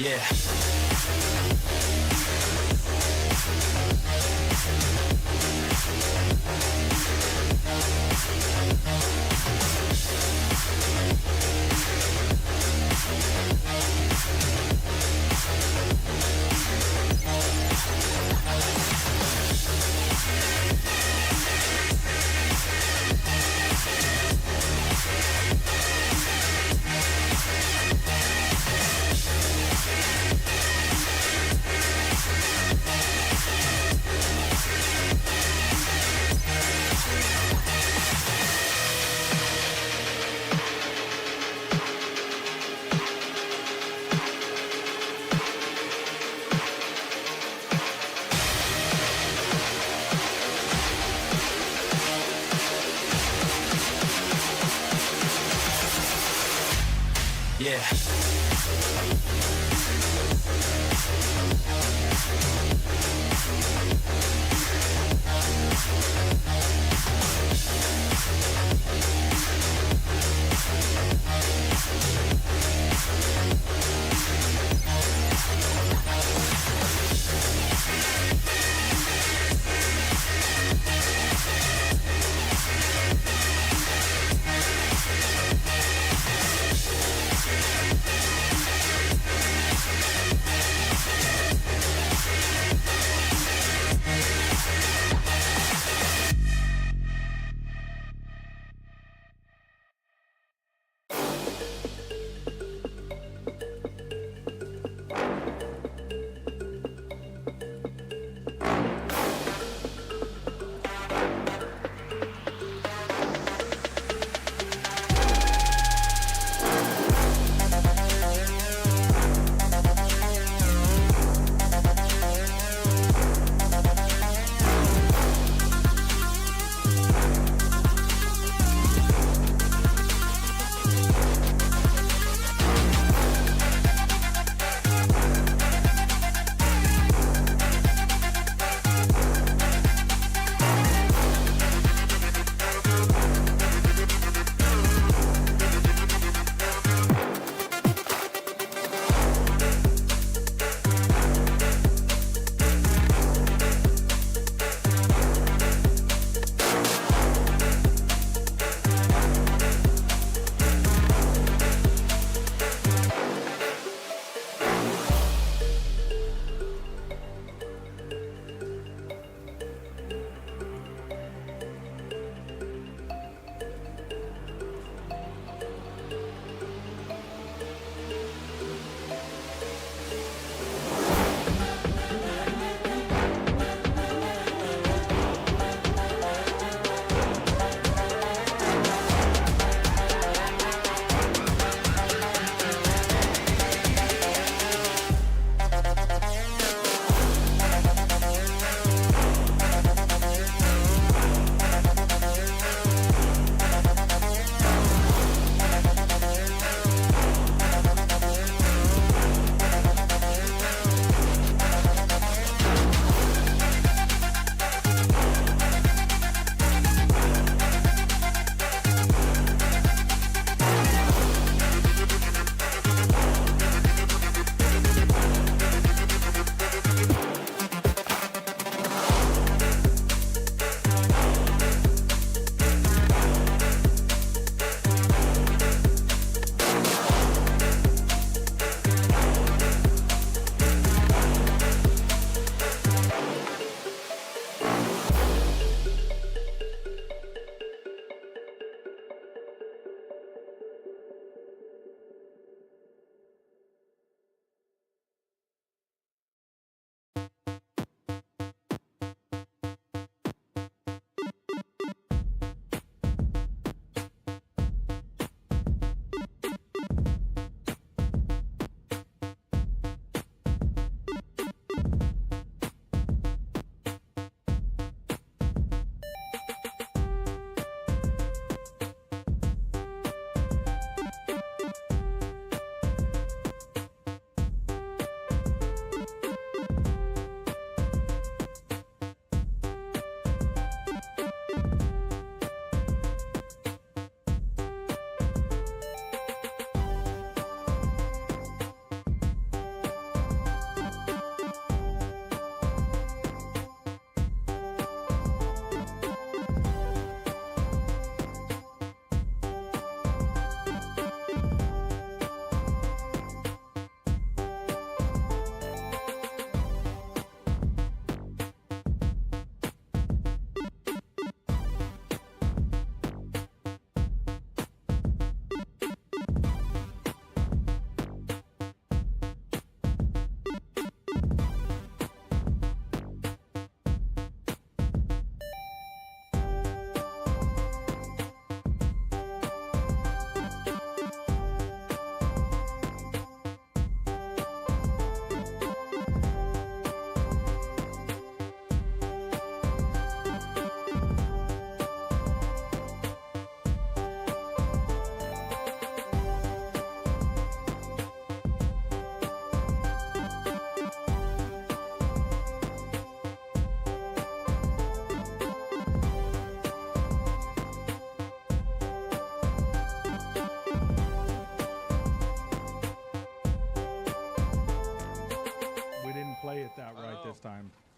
Yeah.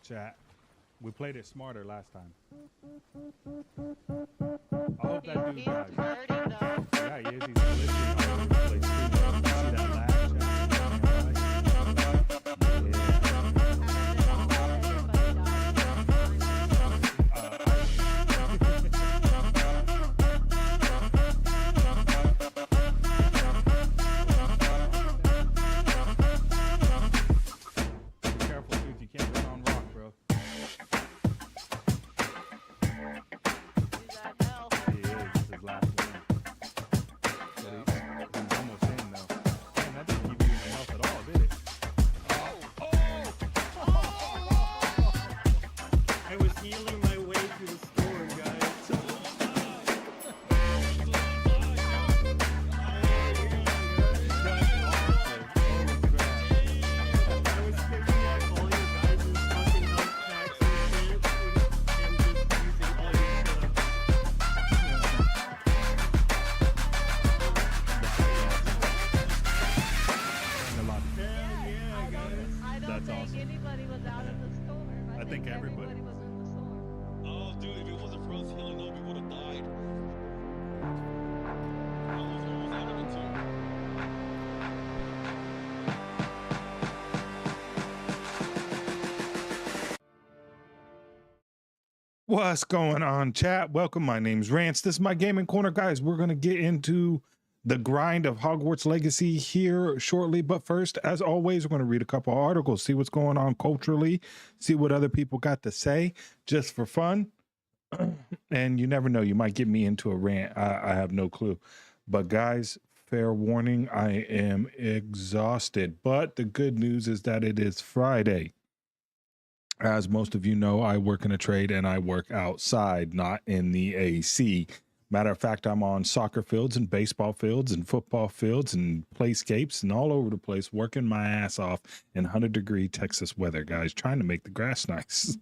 Chat. We played it smarter last time. I hope that dude He's dies. flirting though. Yeah, he is. He's glitching all over the place too. You see that lag, chat? Be careful, dude. You can't run on rock, bro. He's at hell. He is. This is his last one. But he's almost in, though. Man, that didn't give you any health at all, did it? I was healing my way through the storm, guys. I was picking up all your guys' fucking health packs and shit, and just using all your stuff. A lot. Hell yeah, guys. I don't That's think awesome. anybody was out of the storm. I think everybody. was in the storm. Oh, dude, if it wasn't for us healing up, we would have died. I was almost out of it, too. What's going on, chat? Welcome. My name's Rance. This is my gaming corner, guys. We're going to get into the grind of Hogwarts Legacy here shortly. But first, as always, we're going to read a couple of articles, see what's going on culturally, see what other people got to say just for fun. And you never know, you might get me into a rant. I have no clue. But guys, fair warning, I am exhausted. But the good news is that it is Friday. As most of you know, I work in a trade and I work outside, not in the AC. Matter of fact, I'm on soccer fields and baseball fields and football fields and playscapes and all over the place, working my ass off in 100-degree Texas weather, guys, trying to make the grass nice.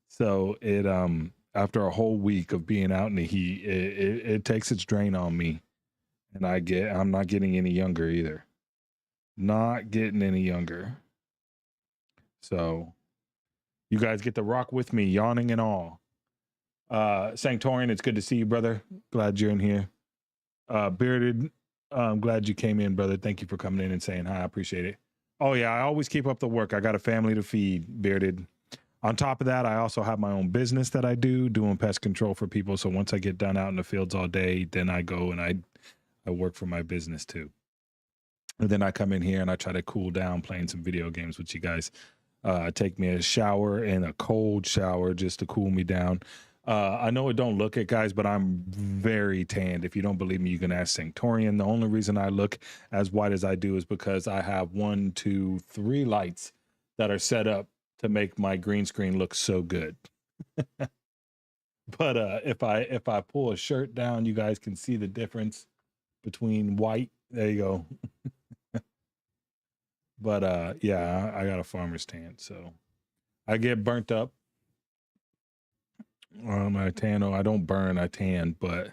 So it after a whole week of being out in the heat, it takes its drain on me, and I'm not getting any younger either. Not getting any younger. So you guys get to rock with me, yawning and all. Sanctorian, it's good to see you, brother. Glad you're in here. Bearded, I'm glad you came in, brother. Thank you for coming in and saying hi. I appreciate it. Oh yeah, I always keep up the work. I got a family to feed, Bearded. On top of that, I also have my own business that I do, doing pest control for people. So once I get done out in the fields all day, then I go and I work for my business too. And then I come in here and I try to cool down playing some video games with you guys. Take me a shower and a cold shower just to cool me down. I know it don't look it, guys, but I'm very tanned. If you don't believe me, you can ask Sanctorian. The only reason I look as white as I do is because I have 1, 2, 3 lights that are set up to make my green screen look so good. But if I pull a shirt down, you guys can see the difference between white. There you go. But yeah, I got a farmer's tan, so I get burnt up. I tan. I don't burn. I tan, but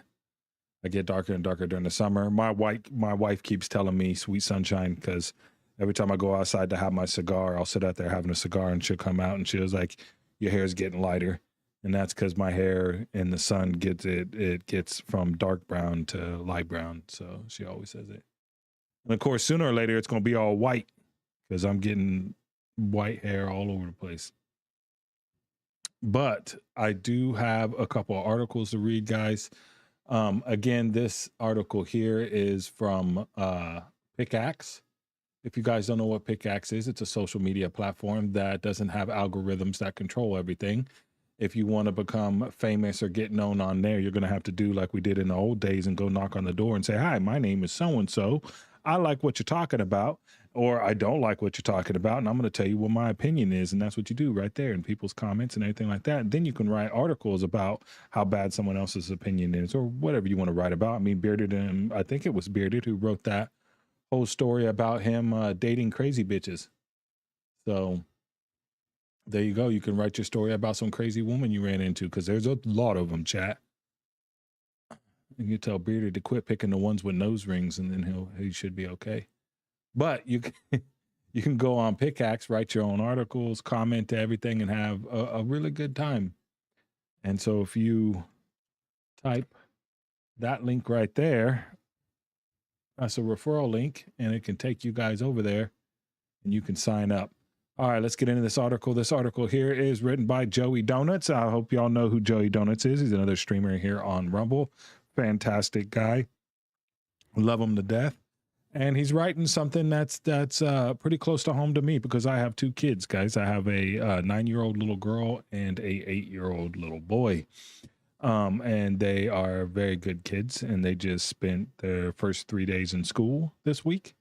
I get darker and darker during the summer. My wife keeps telling me sweet sunshine, because every time I go outside to have my cigar, I'll sit out there having a cigar, and she'll come out and she was like, "Your hair's getting lighter," and that's because my hair in the sun gets from dark brown to light brown. So she always says it, and of course, sooner or later, it's gonna be all white, because I'm getting white hair all over the place. But I do have a couple of articles to read, guys. Again, this article here is from Pickaxe. If you guys don't know what Pickaxe is, it's a social media platform that doesn't have algorithms that control everything. If you want to become famous or get known on there, you're going to have to do like we did in the old days and go knock on the door and say, "Hi, my name is so-and-so. I like what you're talking about," or "I don't like what you're talking about, and I'm going to tell you what my opinion is." And that's what you do right there in people's comments and everything like that. And then you can write articles about how bad someone else's opinion is, or whatever you want to write about. I mean, Bearded, and I think it was Bearded who wrote that whole story about him dating crazy bitches. So there you go. You can write your story about some crazy woman you ran into, because there's a lot of them, chat. You tell Bearded to quit picking the ones with nose rings, and then he should be okay. But you You can go on Pickaxe, write your own articles, comment to everything, and have a really good time. And so if you type that link right there, that's a referral link, and it can take you guys over there and you can sign up. All right, let's get into this article. This article here is written by Joey Donuts. I hope y'all know who Joey Donuts is. He's another streamer here on Rumble. Fantastic guy. Love him to death. And he's writing something that's pretty close to home to me because I have two kids, guys. I have a 9-year-old little girl and a 8-year-old little boy. And they are very good kids, and they just spent their first 3 days in school this week.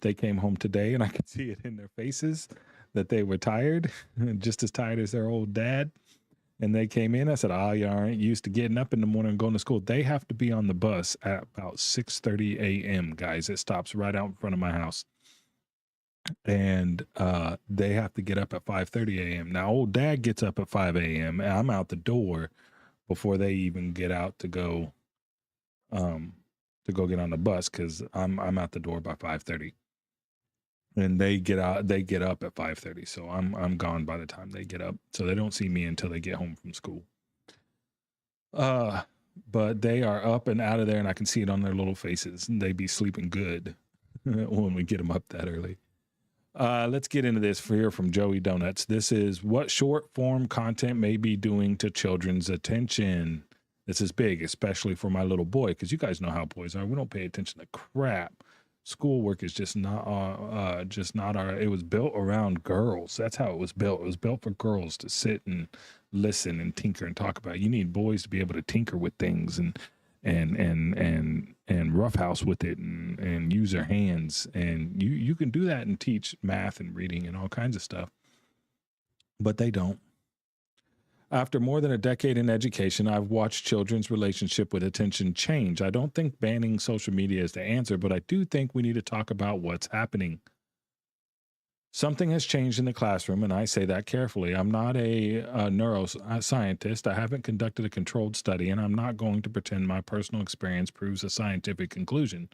They came home today, and I could see it in their faces that they were tired, just as tired as their old dad. And they came in. I said, "Oh, you aren't used to getting up in the morning and going to school." They have to be on the bus at about 6:30 a.m., guys. It stops right out in front of my house. And they have to get up at 5:30 a.m. Now, old dad gets up at 5 a.m., and I'm out the door before they even get out to go get on the bus, because I'm out the door by 5:30. And they get up at 5:30, so I'm gone by the time they get up, so they don't see me until they get home from school. But they are up and out of there, and I can see it on their little faces, and they be sleeping good when we get them up that early. Let's get into this here from Joey Donuts. This is what short form content may be doing to children's attention. This is big, especially for my little boy, because you guys know how boys are. We don't pay attention to crap. Schoolwork is just not our. It was built around girls. That's how it was built. It was built for girls to sit and listen and tinker and talk about. You need boys to be able to tinker with things and roughhouse with it and use their hands. And you can do that and teach math and reading and all kinds of stuff. But they don't. After more than a decade in education, I've watched children's relationship with attention change. I don't think banning social media is the answer, but I do think we need to talk about what's happening. Something has changed in the classroom, and I say that carefully. I'm not a neuroscientist. I haven't conducted a controlled study, and I'm not going to pretend my personal experience proves a scientific conclusion.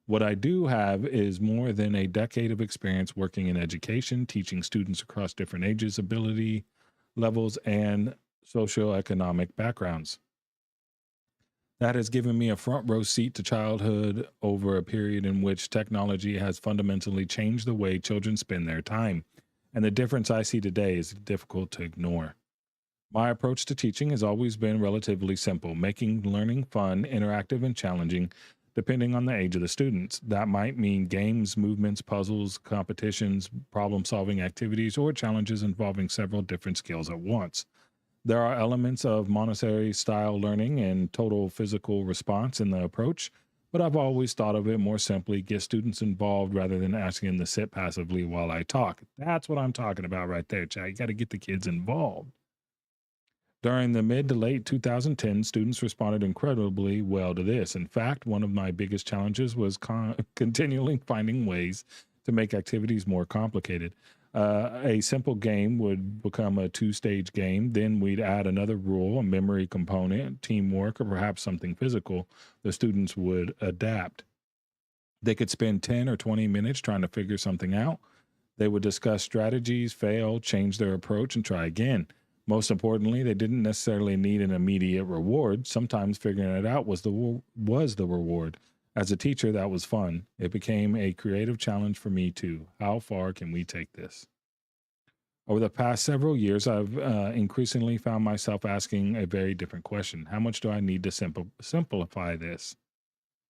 What I do have is more than a decade of experience working in education, teaching students across different ages, ability levels, and socioeconomic backgrounds. That has given me a front row seat to childhood over a period in which technology has fundamentally changed the way children spend their time. And the difference I see today is difficult to ignore. My approach to teaching has always been relatively simple, making learning fun, interactive, and challenging, depending on the age of the students. That might mean games, movements, puzzles, competitions, problem-solving activities, or challenges involving several different skills at once. There are elements of Montessori-style learning and total physical response in the approach, but I've always thought of it more simply: get students involved rather than asking them to sit passively while I talk. That's what I'm talking about right there, Chad. You got to get the kids involved. During the mid to late 2010s, students responded incredibly well to this. In fact, one of my biggest challenges was continually finding ways to make activities more complicated. A simple game would become a 2-stage game. Then we'd add another rule, a memory component, teamwork, or perhaps something physical. The students would adapt. They could spend 10 or 20 minutes trying to figure something out. They would discuss strategies, fail, change their approach, and try again. Most importantly, they didn't necessarily need an immediate reward. Sometimes figuring it out was the reward. As a teacher, that was fun. It became a creative challenge for me too. How far can we take this? Over the past several years, I've increasingly found myself asking a very different question. How much do I need to simplify this?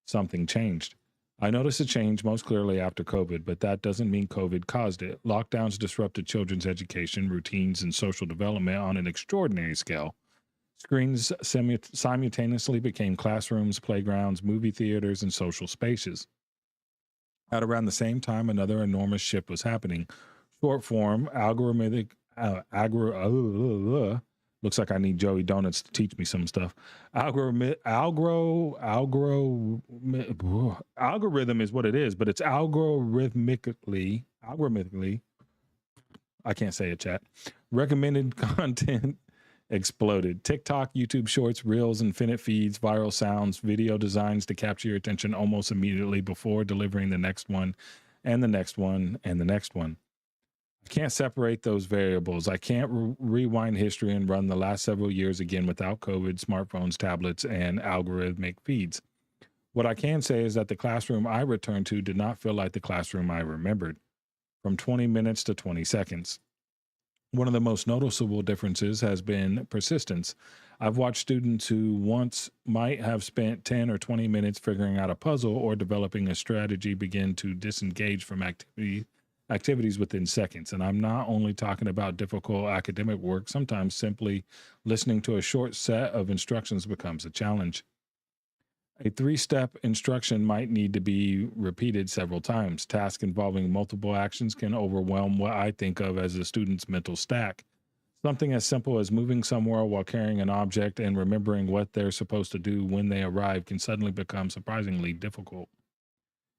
Something changed. I noticed a change most clearly after COVID, but that doesn't mean COVID caused it. Lockdowns disrupted children's education, routines, and social development on an extraordinary scale. Screens simultaneously became classrooms, playgrounds, movie theaters, and social spaces. At around the same time, another enormous shift was happening. Short form, looks like I need Joey Donuts to teach me some stuff. Algorithm is what it is, but it's algorithmically, I can't say it, chat. Recommended content exploded. TikTok, YouTube Shorts, Reels, infinite feeds, viral sounds, video designs to capture your attention almost immediately before delivering the next one. and the next one, and the next one. I can't separate those variables. I can't rewind history and run the last several years again without COVID, smartphones, tablets, and algorithmic feeds. What I can say is that the classroom I returned to did not feel like the classroom I remembered, from 20 minutes to 20 seconds. One of the most noticeable differences has been persistence. I've watched students who once might have spent 10 or 20 minutes figuring out a puzzle or developing a strategy begin to disengage from activities within seconds. And I'm not only talking about difficult academic work, sometimes simply listening to a short set of instructions becomes a challenge. A three-step instruction might need to be repeated several times. Tasks involving multiple actions can overwhelm what I think of as a student's mental stack. Something as simple as moving somewhere while carrying an object and remembering what they're supposed to do when they arrive can suddenly become surprisingly difficult.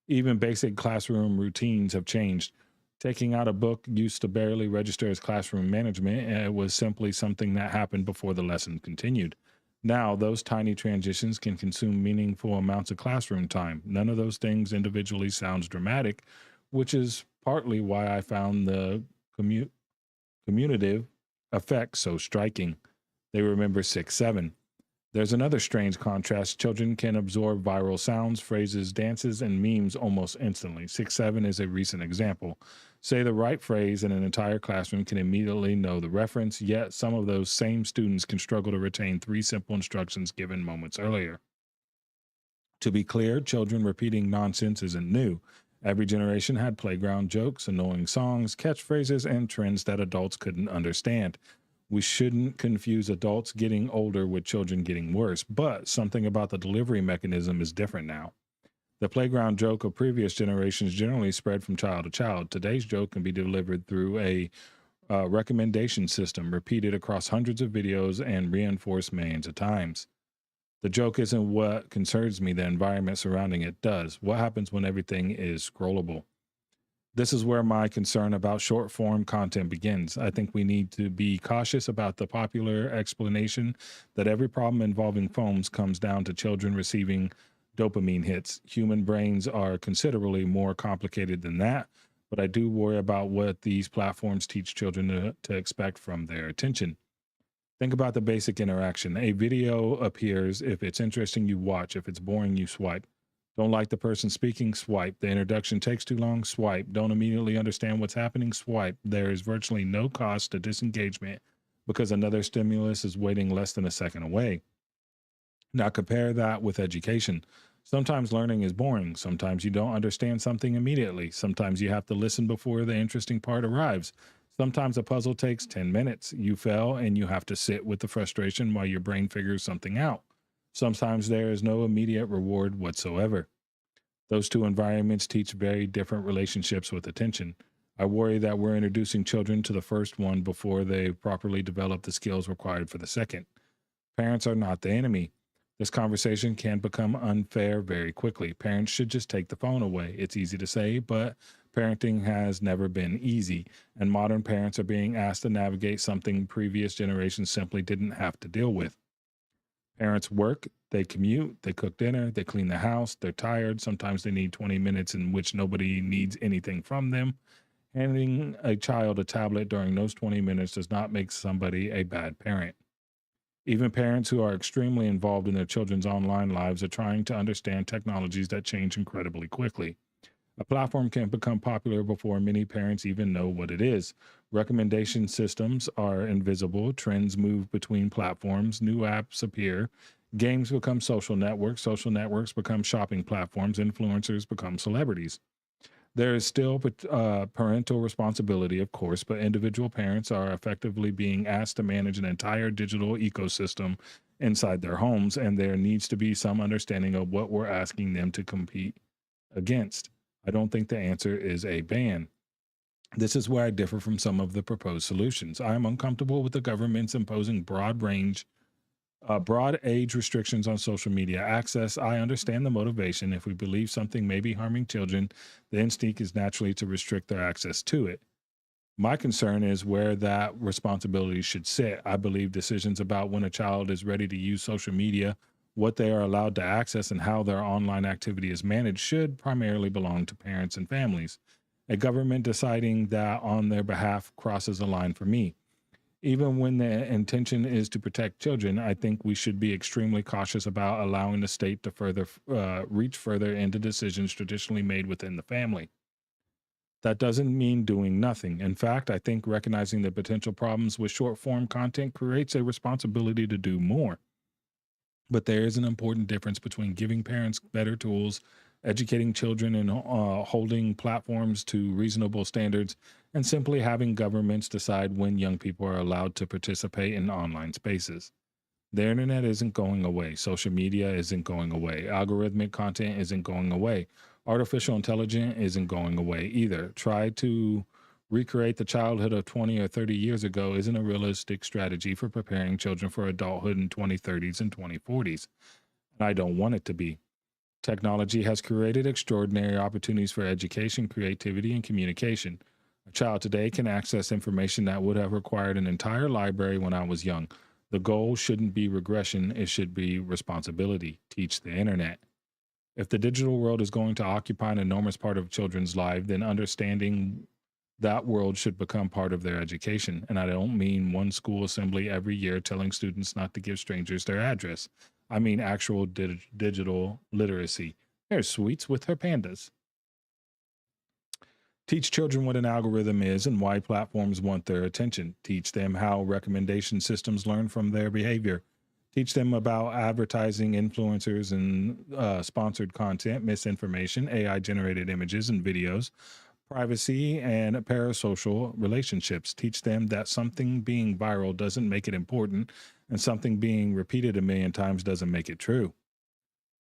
Even basic classroom routines have changed. Taking out a book used to barely register as classroom management, and it was simply something that happened before the lesson continued. Now, those tiny transitions can consume meaningful amounts of classroom time. None of those things individually sounds dramatic, which is partly why I found the commutative effect so striking. They remember 6-7. There's another strange contrast. Children can absorb viral sounds, phrases, dances, and memes almost instantly. 6-7 is a recent example. Say the right phrase, and an entire classroom can immediately know the reference, yet some of those same students can struggle to retain 3 simple instructions given moments earlier. To be clear, children repeating nonsense isn't new. Every generation had playground jokes, annoying songs, catchphrases, and trends that adults couldn't understand. We shouldn't confuse adults getting older with children getting worse, but something about the delivery mechanism is different now. The playground joke of previous generations generally spread from child to child. Today's joke can be delivered through a recommendation system, repeated across hundreds of videos and reinforced millions of times. The joke isn't what concerns me, the environment surrounding it does. What happens when everything is scrollable? This is where my concern about short form content begins. I think we need to be cautious about the popular explanation that every problem involving phones comes down to children receiving dopamine hits. Human brains are considerably more complicated than that, but I do worry about what these platforms teach children to expect from their attention. Think about the basic interaction. A video appears. If it's interesting, you watch. If it's boring, you swipe. Don't like the person speaking? Swipe. The introduction takes too long? Swipe. Don't immediately understand what's happening? Swipe. There is virtually no cost to disengagement because another stimulus is waiting less than a second away. Now compare that with education. Sometimes learning is boring. Sometimes you don't understand something immediately. Sometimes you have to listen before the interesting part arrives. Sometimes a puzzle takes 10 minutes. You fail and you have to sit with the frustration while your brain figures something out. Sometimes there is no immediate reward whatsoever. Those two environments teach very different relationships with attention. I worry that we're introducing children to the first one before they properly develop the skills required for the second. Parents are not the enemy. This conversation can become unfair very quickly. Parents should just take the phone away. It's easy to say, but parenting has never been easy, and modern parents are being asked to navigate something previous generations simply didn't have to deal with. Parents work, they commute, they cook dinner, they clean the house, they're tired. Sometimes they need 20 minutes in which nobody needs anything from them. Handing a child a tablet during those 20 minutes does not make somebody a bad parent. Even parents who are extremely involved in their children's online lives are trying to understand technologies that change incredibly quickly. A platform can become popular before many parents even know what it is. Recommendation systems are invisible. Trends move between platforms. New apps appear. Games become social networks. Social networks become shopping platforms. Influencers become celebrities. There is still parental responsibility, of course, but individual parents are effectively being asked to manage an entire digital ecosystem inside their homes, and there needs to be some understanding of what we're asking them to compete against. I don't think the answer is a ban. This is where I differ from some of the proposed solutions. I am uncomfortable with the government's imposing broad age restrictions on social media access. I understand the motivation. If we believe something may be harming children, the instinct is naturally to restrict their access to it. My concern is where that responsibility should sit. I believe decisions about when a child is ready to use social media, what they are allowed to access, and how their online activity is managed should primarily belong to parents and families. A government deciding that on their behalf crosses a line for me. Even when the intention is to protect children, I think we should be extremely cautious about allowing the state to reach further into decisions traditionally made within the family. That doesn't mean doing nothing. In fact, I think recognizing the potential problems with short form content creates a responsibility to do more. But there is an important difference between giving parents better tools, educating children, and holding platforms to reasonable standards, and simply having governments decide when young people are allowed to participate in online spaces. The internet isn't going away. Social media isn't going away. Algorithmic content isn't going away. Artificial intelligence isn't going away either. Try to recreate the childhood of 20 or 30 years ago isn't a realistic strategy for preparing children for adulthood in 2030s and 2040s. And I don't want it to be. Technology has created extraordinary opportunities for education, creativity, and communication. A child today can access information that would have required an entire library when I was young. The goal shouldn't be regression, it should be responsibility. Teach the internet. If the digital world is going to occupy an enormous part of children's life, then understanding that world should become part of their education. And I don't mean one school assembly every year telling students not to give strangers their address. I mean actual digital literacy. There's Sweets with her pandas. Teach children what an algorithm is and why platforms want their attention. Teach them how recommendation systems learn from their behavior. Teach them about advertising, influencers, and sponsored content, misinformation, AI-generated images and videos, privacy, and parasocial relationships. Teach them that something being viral doesn't make it important, and something being repeated a million times doesn't make it true.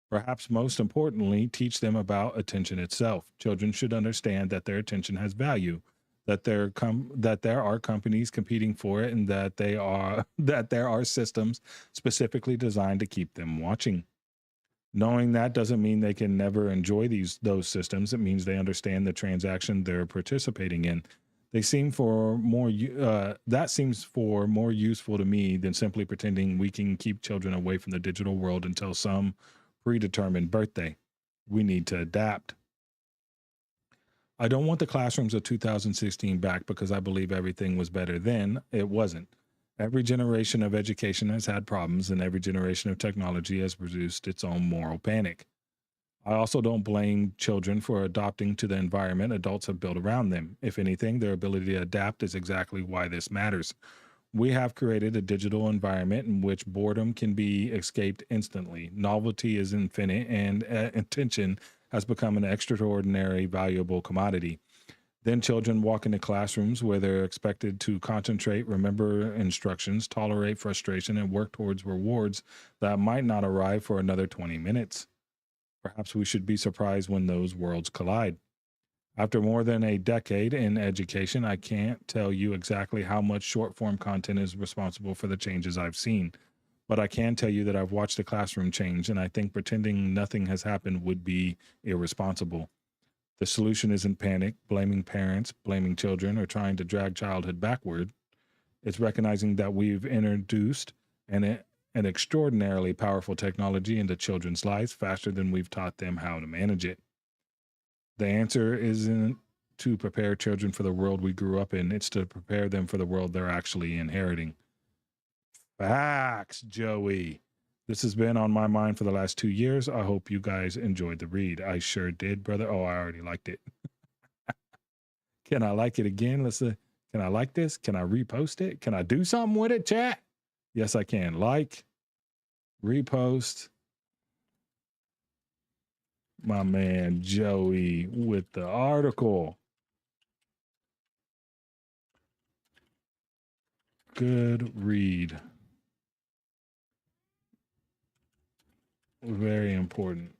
Perhaps most importantly, teach them about attention itself. Children should understand that their attention has value, that there are companies competing for it, and that there are systems specifically designed to keep them watching. Knowing that doesn't mean they can never enjoy those systems. It means they understand the transaction they're participating in. That seems for more useful to me than simply pretending we can keep children away from the digital world until some predetermined birthday. We need to adapt. I don't want the classrooms of 2016 back because I believe everything was better then. It wasn't. Every generation of education has had problems, and every generation of technology has produced its own moral panic. I also don't blame children for adopting to the environment adults have built around them. If anything, their ability to adapt is exactly why this matters. We have created a digital environment in which boredom can be escaped instantly. Novelty is infinite, and attention has become an extraordinary valuable commodity. Then children walk into classrooms where they're expected to concentrate, remember instructions, tolerate frustration, and work towards rewards that might not arrive for another 20 minutes. Perhaps we should be surprised when those worlds collide. After more than a decade in education, I can't tell you exactly how much short-form content is responsible for the changes I've seen. But I can tell you that I've watched the classroom change, and I think pretending nothing has happened would be irresponsible. The solution isn't panic, blaming parents, blaming children, or trying to drag childhood backward. It's recognizing that we've introduced an extraordinarily powerful technology into children's lives faster than we've taught them how to manage it. The answer isn't to prepare children for the world we grew up in. It's to prepare them for the world they're actually inheriting. Facts, Joey. This has been on my mind for the last 2 years. I hope you guys enjoyed the read. I sure did, brother. Oh, I already liked it. Can I like it again? Let's see. Can I like this? Can I repost it? Can I do something with it, chat? Yes, I can. Like, repost. My man Joey with the article. Good read. Very important.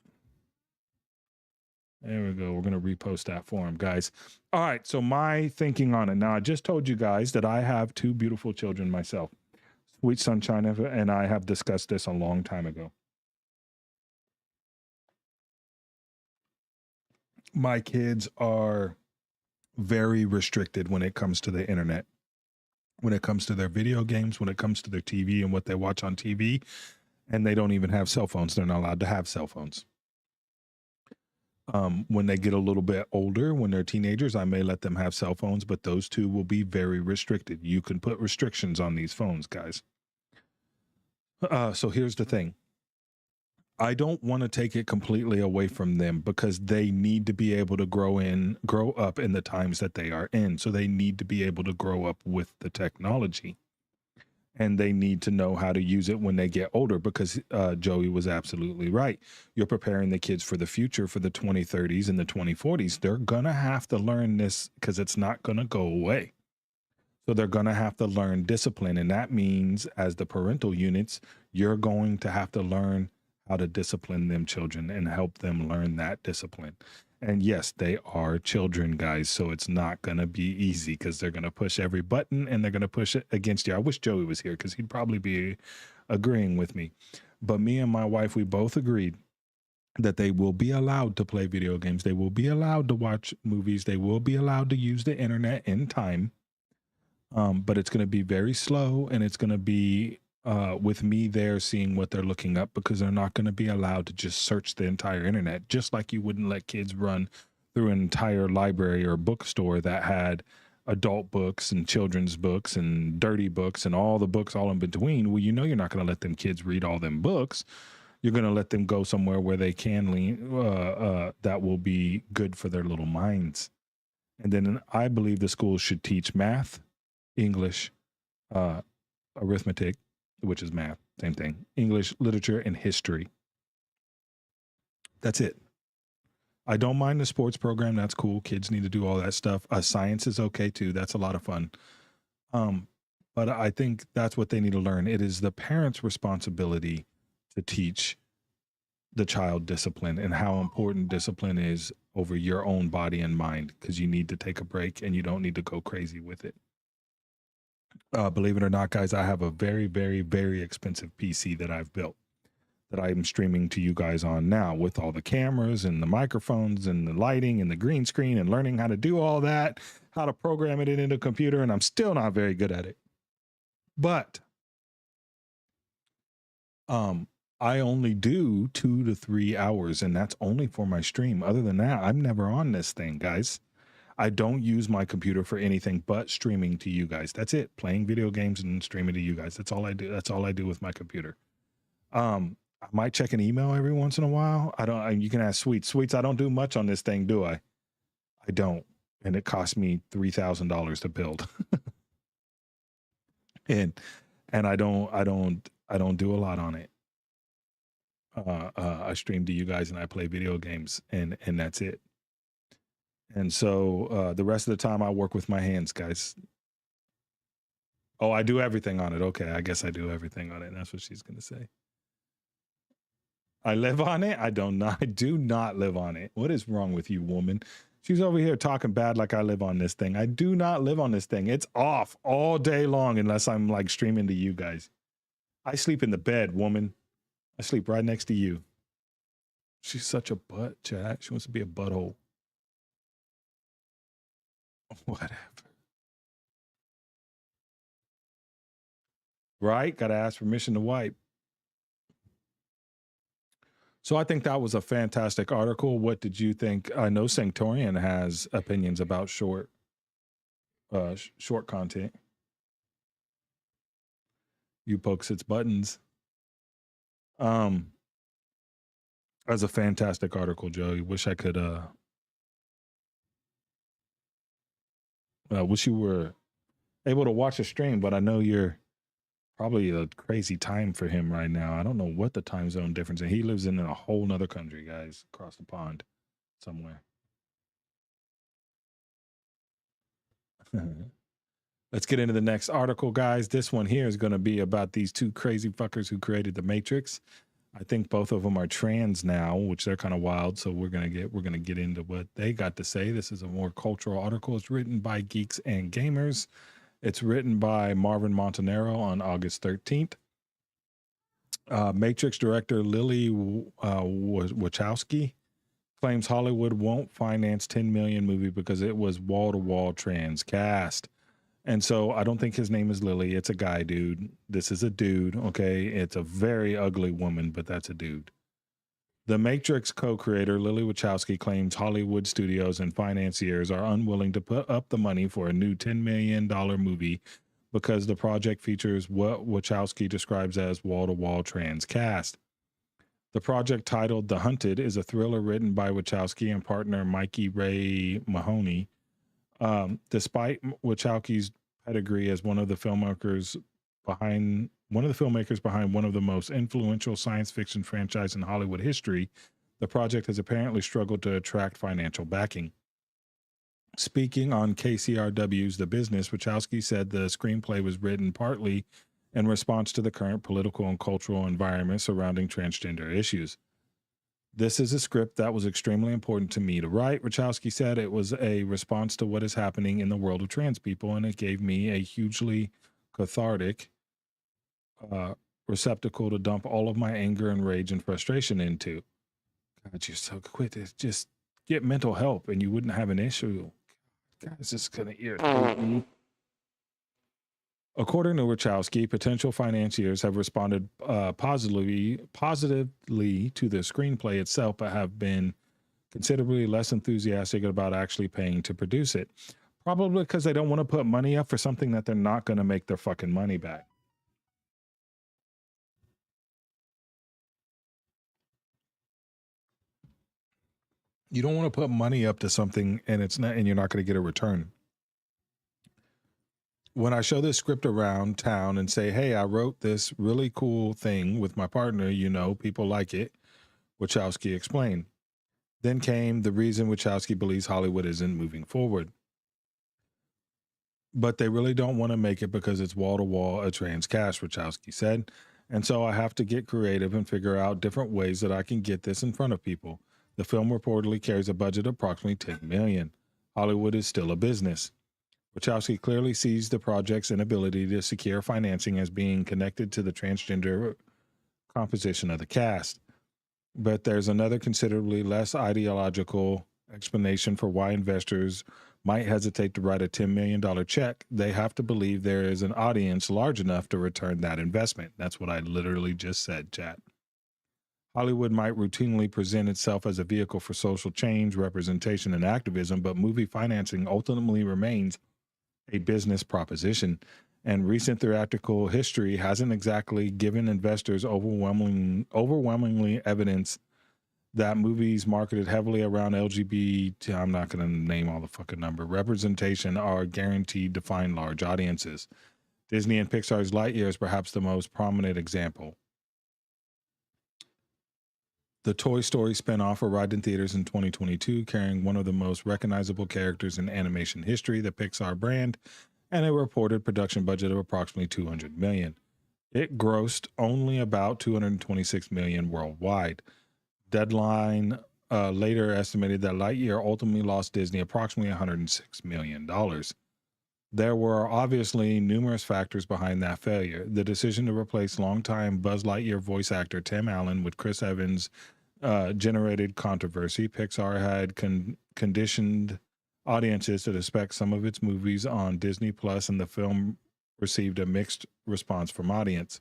There we go. We're going to repost that for him, guys. All right. So my thinking on it. Now, I just told you guys that I have 2 beautiful children myself. Sweet Sunshine, and I have discussed this a long time ago. My kids are very restricted when it comes to the internet, when it comes to their video games, when it comes to their TV and what they watch on TV, and they don't even have cell phones. They're not allowed to have cell phones. When they get a little bit older, when they're teenagers, I may let them have cell phones, but those two will be very restricted. You can put restrictions on these phones, guys. So here's the thing. I don't want to take it completely away from them because they need to be able to grow up in the times that they are in. So they need to be able to grow up with the technology, and they need to know how to use it when they get older, because Joey was absolutely right. You're preparing the kids for the future, for the 2030s and the 2040s. They're going to have to learn this because it's not going to go away. So they're going to have to learn discipline. And that means as the parental units, you're going to have to learn how to discipline them children and help them learn that discipline. And yes, they are children, guys. So it's not going to be easy because they're going to push every button and they're going to push it against you. I wish Joey was here because he'd probably be agreeing with me. But me and my wife, we both agreed that they will be allowed to play video games. They will be allowed to watch movies. They will be allowed to use the internet in time. But it's going to be very slow, and it's going to be with me there seeing what they're looking up, because they're not going to be allowed to just search the entire internet, just like you wouldn't let kids run through an entire library or bookstore that had adult books and children's books and dirty books and all the books all in between. Well, you know, you're not going to let them kids read all them books. You're going to let them go somewhere where they can lean, that will be good for their little minds. And then I believe the schools should teach math, English, arithmetic, which is math, same thing, English, literature, and history. That's it. I don't mind the sports program. That's cool. Kids need to do all that stuff. Science is okay too. That's a lot of fun. But I think that's what they need to learn. It is the parents' responsibility to teach the child discipline and how important discipline is over your own body and mind, because you need to take a break and you don't need to go crazy with it. Believe it or not, guys, I have a very, very, very expensive PC that I've built that I'm streaming to you guys on now, with all the cameras and the microphones and the lighting and the green screen, and learning how to do all that, how to program it into a computer. And I'm still not very good at it. But I only do 2 to 3 hours, and that's only for my stream. Other than that, I'm never on this thing, guys. I don't use my computer for anything but streaming to you guys. That's it. Playing video games and streaming to you guys. That's all I do. That's all I do with my computer. I might check an email every once in a while. You can ask Sweets. I don't do much on this thing, do I? I don't. And it cost me $3,000 to build. and I don't do a lot on it. I stream to you guys and I play video games, and that's it. And so the rest of the time I work with my hands, guys. Oh, I do everything on it. Okay, I guess I do everything on it. That's what she's gonna say. I live on it. I do not live on it. What is wrong with you, woman? She's over here talking bad like I live on this thing. I do not live on this thing. It's off all day long unless I'm like streaming to you guys. I sleep in the bed, woman. I sleep right next to you. She's such a butt, chat. She wants to be a butthole. Whatever. Right? Got to ask permission to wipe. So I think that was a fantastic article. What did you think? I know Sanctorian has opinions about short content. You pokes its buttons. That's a fantastic article, Joey. Wish I could wish you were able to watch the stream, but I know you're probably a crazy time for him right now. I don't know what the time zone difference is. He lives in a whole nother country, guys, across the pond somewhere. Let's get into the next article, guys. This one here is going to be about these two crazy fuckers who created the Matrix. I think both of them are trans now, which they're kind of wild. So we're gonna get into what they got to say. This is a more cultural article. It's written by Geeks and Gamers. It's written by Marvin Montanaro on August 13th. Matrix director Lily Wachowski claims Hollywood won't finance 10 million movie because it was wall-to-wall trans cast. And so I don't think his name is Lily. It's a guy, dude. This is a dude, okay? It's a very ugly woman, but that's a dude. The Matrix co-creator Lily Wachowski claims Hollywood studios and financiers are unwilling to put up the money for a new $10 million movie because the project features what Wachowski describes as wall-to-wall trans cast. The project, titled The Hunted, is a thriller written by Wachowski and partner Mikey Ray Mahoney. Despite Wachowski's pedigree as one of the filmmakers behind one of the most influential science fiction franchise in Hollywood history, the project has apparently struggled to attract financial backing. Speaking on KCRW's The Business, Wachowski said the screenplay was written partly in response to the current political and cultural environment surrounding transgender issues. This is a script that was extremely important to me to write. Wachowski said it was a response to what is happening in the world of trans people, and it gave me a hugely cathartic receptacle to dump all of my anger and rage and frustration into. God, you're so quick to just get mental help and you wouldn't have an issue. God, it's just gonna irritate me. According to Wachowski, potential financiers have responded positively to the screenplay itself, but have been considerably less enthusiastic about actually paying to produce it. Probably because they don't want to put money up for something that they're not going to make their fucking money back. You don't want to put money up to something and you're not going to get a return. When I show this script around town and say, hey, I wrote this really cool thing with my partner, people like it, Wachowski explained. Then came the reason Wachowski believes Hollywood isn't moving forward. But they really don't want to make it because it's wall-to-wall a trans cast, Wachowski said. And so I have to get creative and figure out different ways that I can get this in front of people. The film reportedly carries a budget of approximately $10 million. Hollywood is still a business. Wachowski clearly sees the project's inability to secure financing as being connected to the transgender composition of the cast. But there's another considerably less ideological explanation for why investors might hesitate to write a $10 million check. They have to believe there is an audience large enough to return that investment. That's what I literally just said, chat. Hollywood might routinely present itself as a vehicle for social change, representation, and activism, but movie financing ultimately remains a business proposition. And recent theatrical history hasn't exactly given investors overwhelmingly evidence that movies marketed heavily around LGBT, I'm not going to name all the fucking number, representation are guaranteed to find large audiences. Disney and Pixar's Lightyear is perhaps the most prominent example. The Toy Story spinoff arrived in theaters in 2022, carrying one of the most recognizable characters in animation history, the Pixar brand, and a reported production budget of approximately $200 million. It grossed only about $226 million worldwide. Deadline later estimated that Lightyear ultimately lost Disney approximately $106 million. There were obviously numerous factors behind that failure. The decision to replace longtime Buzz Lightyear voice actor Tim Allen with Chris Evans generated controversy. Pixar had conditioned audiences to expect some of its movies on Disney Plus, and the film received a mixed response from audience.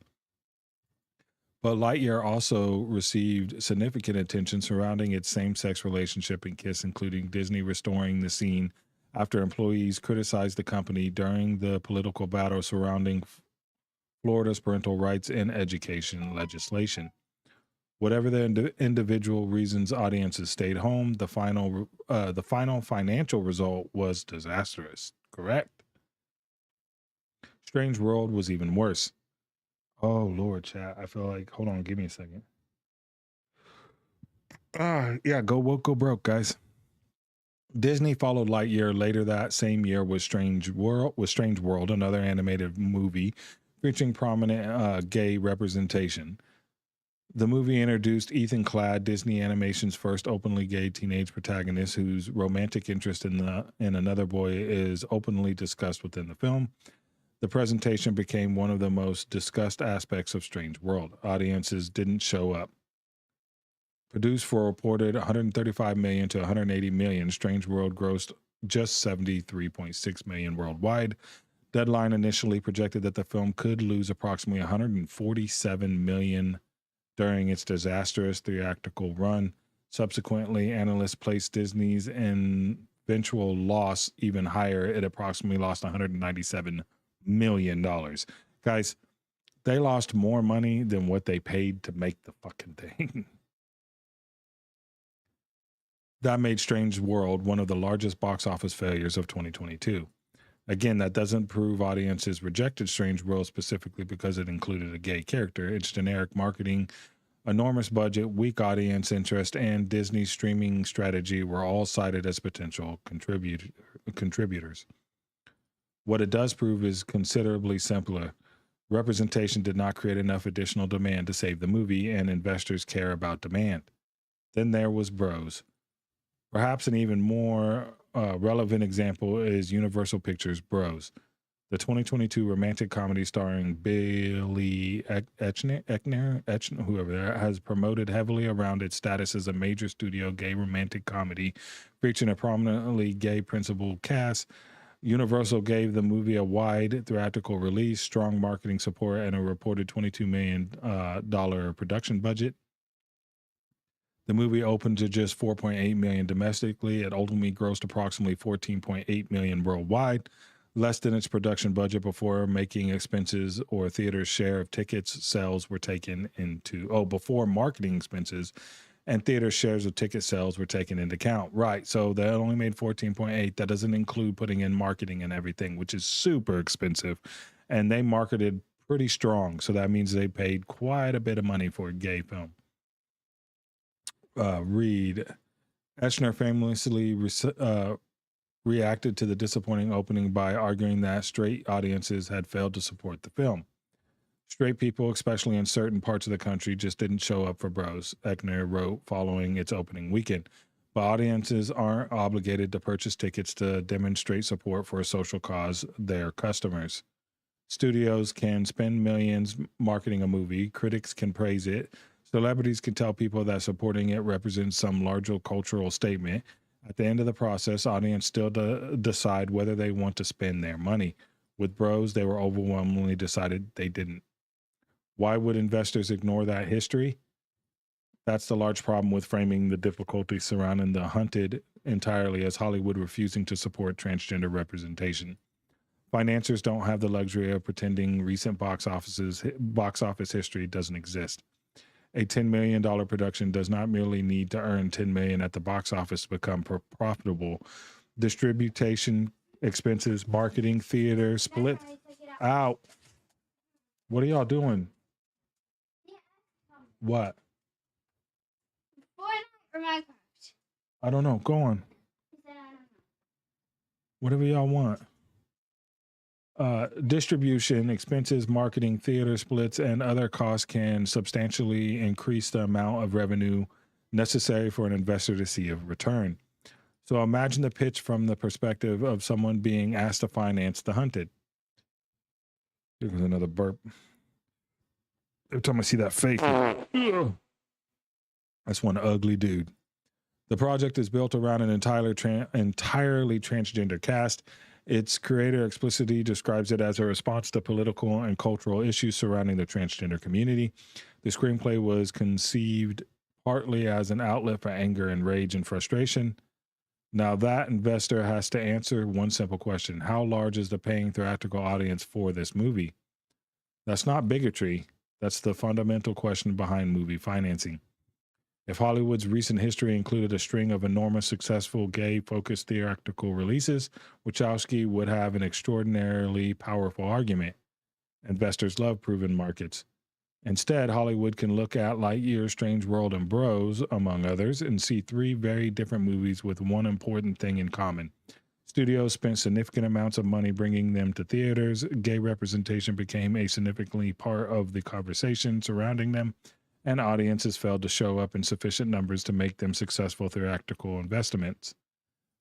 But Lightyear also received significant attention surrounding its same-sex relationship and kiss, including Disney restoring the scene after employees criticized the company during the political battle surrounding Florida's parental rights and education legislation. Whatever the individual reasons audiences stayed home, the final financial result was disastrous. Correct? Strange World was even worse. Oh, Lord, chat. I feel like, hold on, give me a second. Yeah, go woke, go broke, guys. Disney followed Lightyear later that same year with Strange World, another animated movie featuring prominent gay representation. The movie introduced Ethan Klatt, Disney Animation's first openly gay teenage protagonist, whose romantic interest in another boy is openly discussed within the film. The presentation became one of the most discussed aspects of Strange World. Audiences didn't show up. Produced for a reported $135 million to $180 million, Strange World grossed just $73.6 million worldwide. Deadline initially projected that the film could lose approximately $147 million during its disastrous theatrical run. Subsequently, analysts placed Disney's eventual loss even higher. It approximately lost $197 million. Guys, they lost more money than what they paid to make the fucking thing. That made Strange World one of the largest box office failures of 2022. Again, that doesn't prove audiences rejected Strange World specifically because it included a gay character. Its generic marketing, enormous budget, weak audience interest, and Disney's streaming strategy were all cited as potential contributors. What it does prove is considerably simpler. Representation did not create enough additional demand to save the movie, and investors care about demand. Then there was Bros. Perhaps an even more relevant example is Universal Pictures' Bros, the 2022 romantic comedy starring Billy Eichner, whoever that, has promoted heavily around its status as a major studio gay romantic comedy featuring a prominently gay principal cast. Universal gave the movie a wide theatrical release, strong marketing support, and a reported $22 million production budget. The movie opened to just $4.8 million domestically. It ultimately grossed approximately $14.8 million worldwide, less than its production budget before making expenses or theater's share of tickets sales were taken into, before marketing expenses and theater shares of ticket sales were taken into account. Right. So they only made 14.8. That doesn't include putting in marketing and everything, which is super expensive. And they marketed pretty strong. So that means they paid quite a bit of money for a gay film. Read. Eichner famously reacted to the disappointing opening by arguing that straight audiences had failed to support the film. Straight people, especially in certain parts of the country, just didn't show up for Bros, Eichner wrote following its opening weekend. But audiences aren't obligated to purchase tickets to demonstrate support for a social cause, their customers. Studios can spend millions marketing a movie, critics can praise it, celebrities can tell people that supporting it represents some larger cultural statement. At the end of the process, audience still decide whether they want to spend their money. With Bros, they were overwhelmingly decided they didn't. Why would investors ignore that history? That's the large problem with framing the difficulty surrounding The Hunted entirely as Hollywood refusing to support transgender representation. Financiers don't have the luxury of pretending recent box office history doesn't exist. A $10 million production does not merely need to earn $10 million at the box office to become profitable. Distribution expenses, marketing, theater, split out. What are y'all doing? What? Fortnite or Minecraft? I don't know. Go on. He said, I don't know. Whatever y'all want. Distribution, expenses, marketing, theater splits, and other costs can substantially increase the amount of revenue necessary for an investor to see a return. So imagine the pitch from the perspective of someone being asked to finance The Hunted. Here goes another burp. Every time I see that face, that's one ugly dude. The project is built around an entirely transgender cast. Its creator explicitly describes it as a response to political and cultural issues surrounding the transgender community. The screenplay was conceived partly as an outlet for anger and rage and frustration. Now that investor has to answer one simple question. How large is the paying theatrical audience for this movie? That's not bigotry. That's the fundamental question behind movie financing. If Hollywood's recent history included a string of enormous successful gay-focused theatrical releases, Wachowski would have an extraordinarily powerful argument. Investors love proven markets. Instead, Hollywood can look at Lightyear, Strange World, and Bros, among others, and see three very different movies with one important thing in common. Studios spent significant amounts of money bringing them to theaters. Gay representation became a significantly part of the conversation surrounding them, and audiences failed to show up in sufficient numbers to make them successful theatrical investments.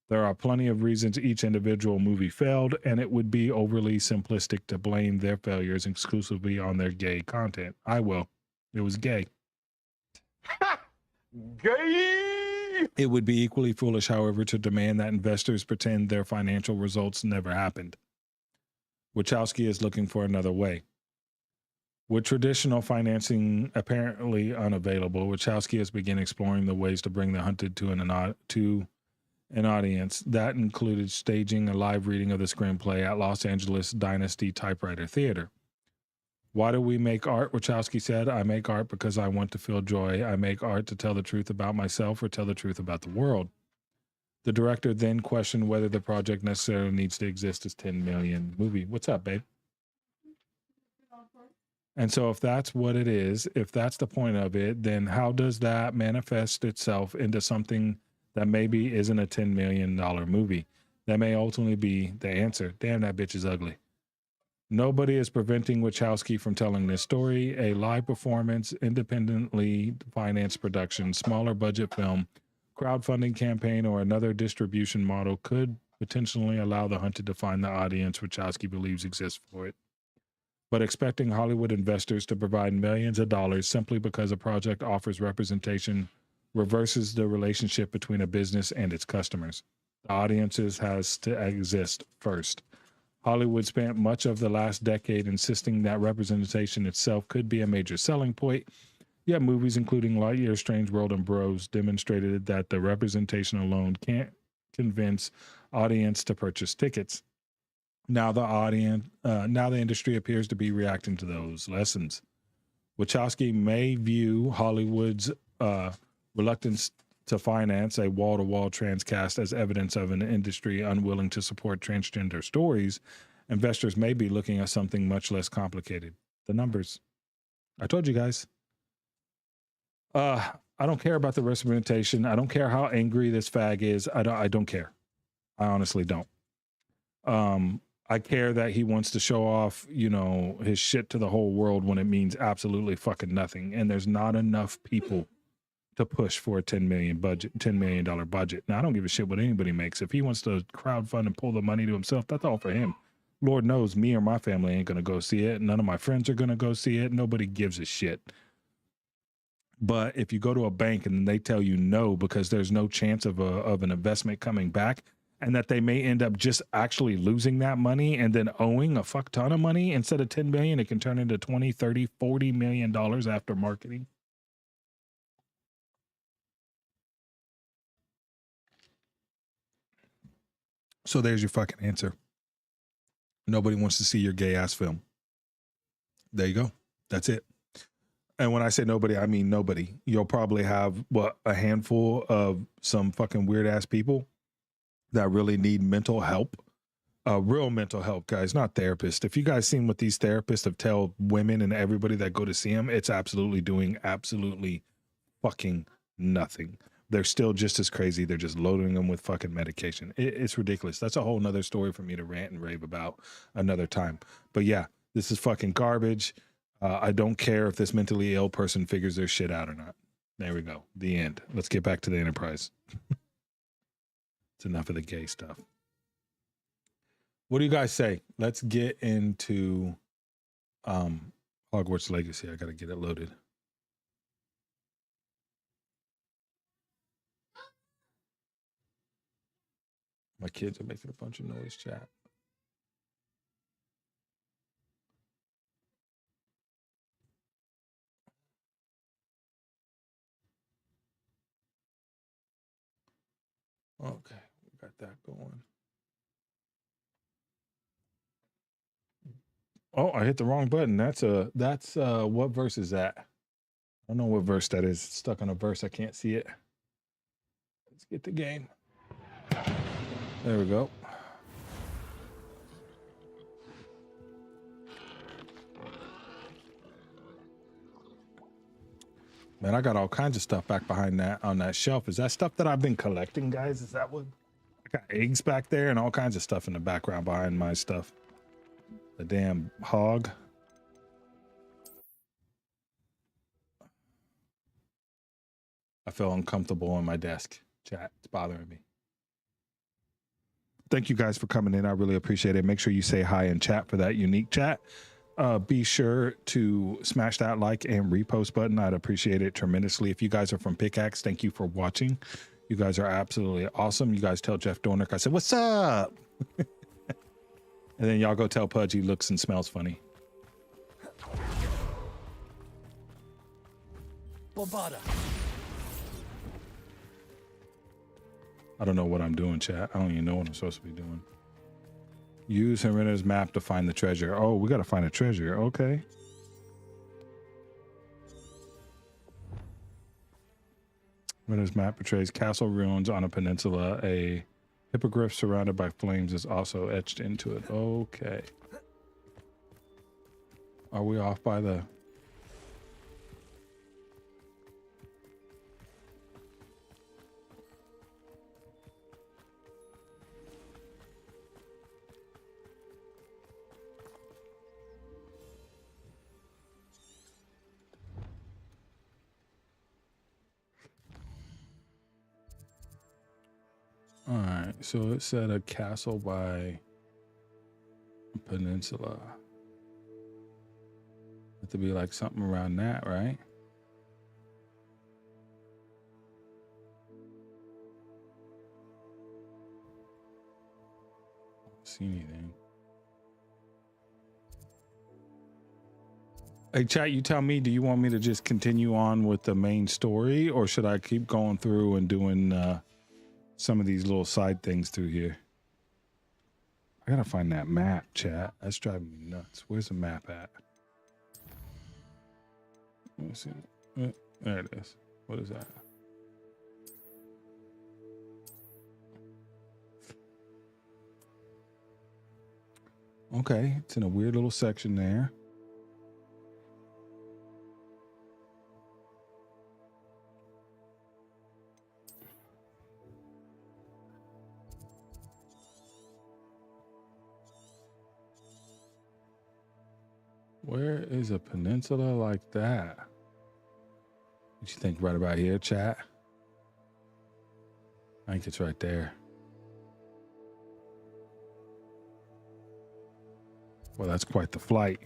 There are plenty of reasons each individual movie failed, and it would be overly simplistic to blame their failures exclusively on their gay content. I will. It was gay. Gay! It would be equally foolish, however, to demand that investors pretend their financial results never happened. Wachowski is looking for another way. With traditional financing apparently unavailable, Wachowski has begun exploring the ways to bring The Hunted to an audience. That included staging a live reading of the screenplay at Los Angeles Dynasty Typewriter Theater. Why do we make art? Wachowski said, I make art because I want to feel joy. I make art to tell the truth about myself or tell the truth about the world. The director then questioned whether the project necessarily needs to exist as 10 million movie. What's up, babe? And so if that's what it is, if that's the point of it, then how does that manifest itself into something that maybe isn't a $10 million movie? That may ultimately be the answer. Damn, that bitch is ugly. Nobody is preventing Wachowski from telling this story. A live performance, independently financed production, smaller budget film, crowdfunding campaign, or another distribution model could potentially allow The Hunted to find the audience Wachowski believes exists for it. But expecting Hollywood investors to provide millions of dollars simply because a project offers representation reverses the relationship between a business and its customers. The audiences has to exist first. Hollywood spent much of the last decade insisting that representation itself could be a major selling point, yet movies including Lightyear, Strange World, and Bros demonstrated that the representation alone can't convince audience to purchase tickets. Now the industry appears to be reacting to those lessons. Wachowski may view Hollywood's reluctance to finance a wall-to-wall transcast as evidence of an industry unwilling to support transgender stories. Investors may be looking at something much less complicated. The numbers. I told you guys. I don't care about the representation. I don't care how angry this fag is. I don't care. I honestly don't. I care that he wants to show off, his shit to the whole world when it means absolutely fucking nothing. And there's not enough people to push for a $10 million budget. Now, I don't give a shit what anybody makes. If he wants to crowdfund and pull the money to himself, that's all for him. Lord knows me or my family ain't going to go see it. None of my friends are going to go see it. Nobody gives a shit. But if you go to a bank and they tell you no because there's no chance of an investment coming back, and that they may end up just actually losing that money and then owing a fuck ton of money, instead of 10 million, it can turn into 20, 30, 40 million dollars after marketing. So there's your fucking answer. Nobody wants to see your gay ass film. There you go. That's it. And when I say nobody, I mean nobody. You'll probably have a handful of some fucking weird ass people that really need mental help, real mental help, guys, not therapists. If you guys seen what these therapists have tell women and everybody that go to see them, it's absolutely doing absolutely fucking nothing. They're still just as crazy. They're just loading them with fucking medication. It's ridiculous. That's a whole nother story for me to rant and rave about another time. But yeah, this is fucking garbage. I don't care if this mentally ill person figures their shit out or not. There we go. The end. Let's get back to the Enterprise. It's enough of the gay stuff. What do you guys say? Let's get into Hogwarts Legacy. I got to get it loaded. My kids are making a bunch of noise, chat. Okay, we got that going. Oh, I hit the wrong button. That's what verse is that? I don't know what verse that is. It's stuck on a verse. I can't see it. Let's get the game. There we go. Man, I got all kinds of stuff back behind that on that shelf. Is that stuff that I've been collecting, guys? Is that what? I got eggs back there and all kinds of stuff in the background behind my stuff. The damn hog. I feel uncomfortable on my desk. Chat, it's bothering me. Thank you guys for coming in. I really appreciate it. Make sure you say hi in chat for that unique chat. Be sure to smash that like and repost button. I'd appreciate it tremendously. If you guys are from Pickaxe, thank you for watching. You guys are absolutely awesome. You guys tell Jeff Dornick I said, what's up? And then y'all go tell Pudge he looks and smells funny. Bobada. I don't know what I'm doing, chat. I don't even know what I'm supposed to be doing. Use Henrender's map to find the treasure. Oh, we got to find a treasure. Okay. Henrender's map portrays castle ruins on a peninsula. A hippogriff surrounded by flames is also etched into it. Okay. Are we off by the... All right, so it said a castle by a peninsula. Have to be like something around that, right? Don't see anything. Hey, chat, you tell me, do you want me to just continue on with the main story, or should I keep going through and doing some of these little side things through here? I gotta find that map, chat. That's driving me nuts. Where's the map at? Let me see. There it is. What is that? Okay, it's in a weird little section there. Where is a peninsula like that? What you think right about here, chat? I think it's right there. Well, that's quite the flight.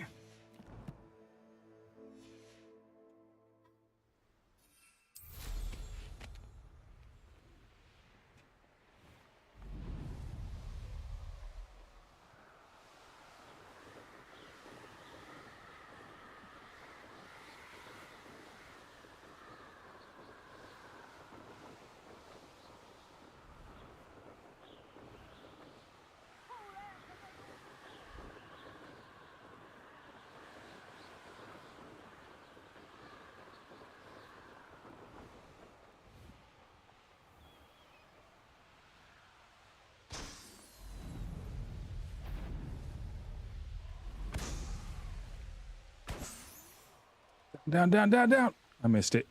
Down, down, down, down. I missed it.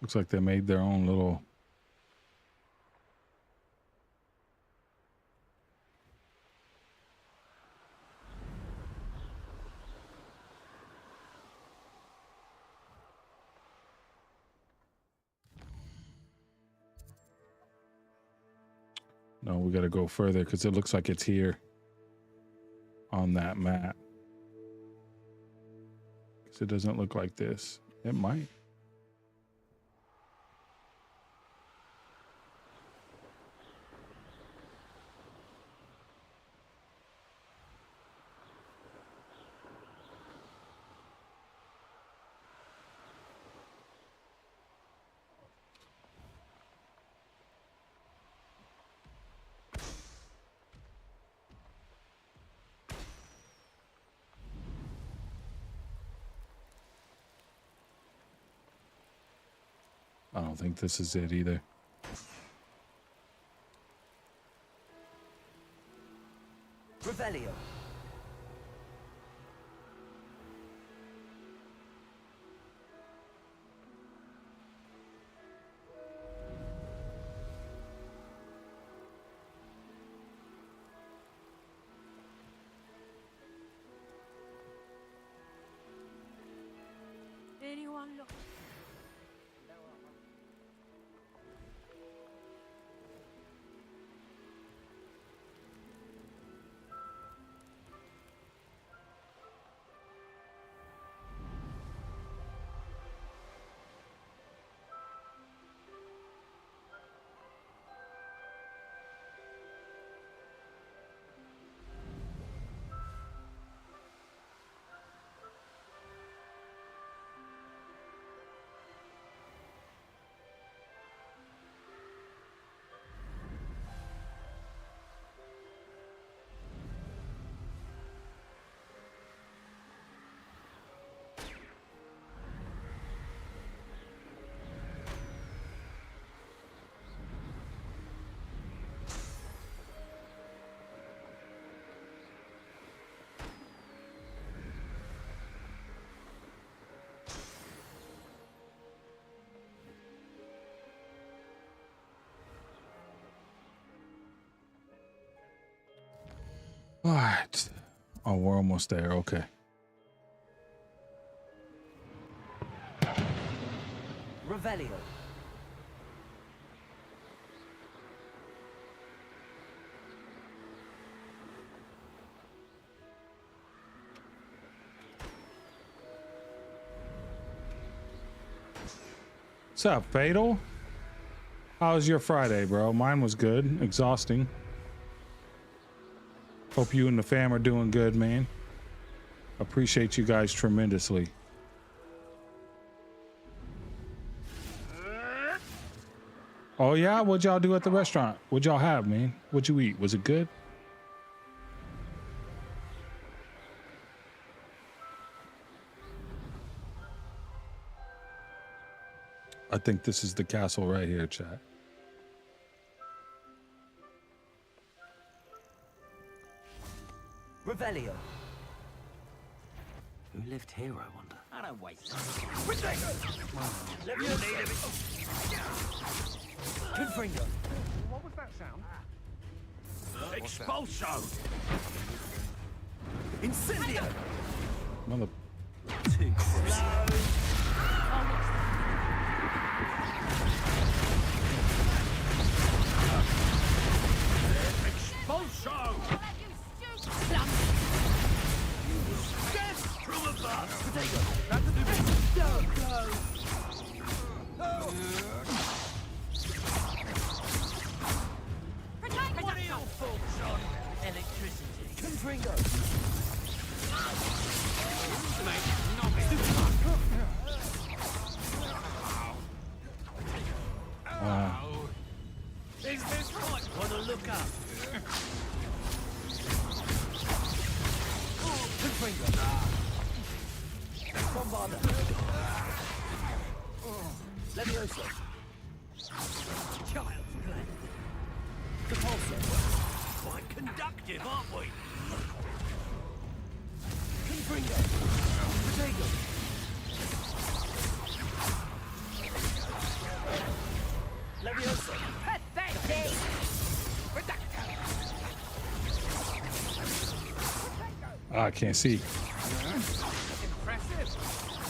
Looks like they made their own little... No, we got to go further because it looks like it's here on that map. Because it doesn't look like this. It might. I don't think this is it either. Revelio. Anyone look? All right. Oh, we're almost there. Okay. Revelio. What's up, Fatal? How was your Friday, bro? Mine was good. Exhausting. Hope you and the fam are doing good, man. Appreciate you guys tremendously. Oh yeah? What'd y'all do at the restaurant? What'd y'all have, man? What'd you eat? Was it good? I think this is the castle right here, chat. Revelio. Who lived here, I wonder? I don't waste time. Confringo. What was that sound? Expulso. Incendio. Mother. Too slow. Expulso. Death from above. Potato. That's a new so close. What are your thoughts on electricity? Confringo. Is this right? Wanna look up? Confringo. Bombarder. Levioso. Child's play. Repulsor. Quite conductive, aren't we? Confringo. Potato. Levioso. Pathetic. I can't see. Impressive.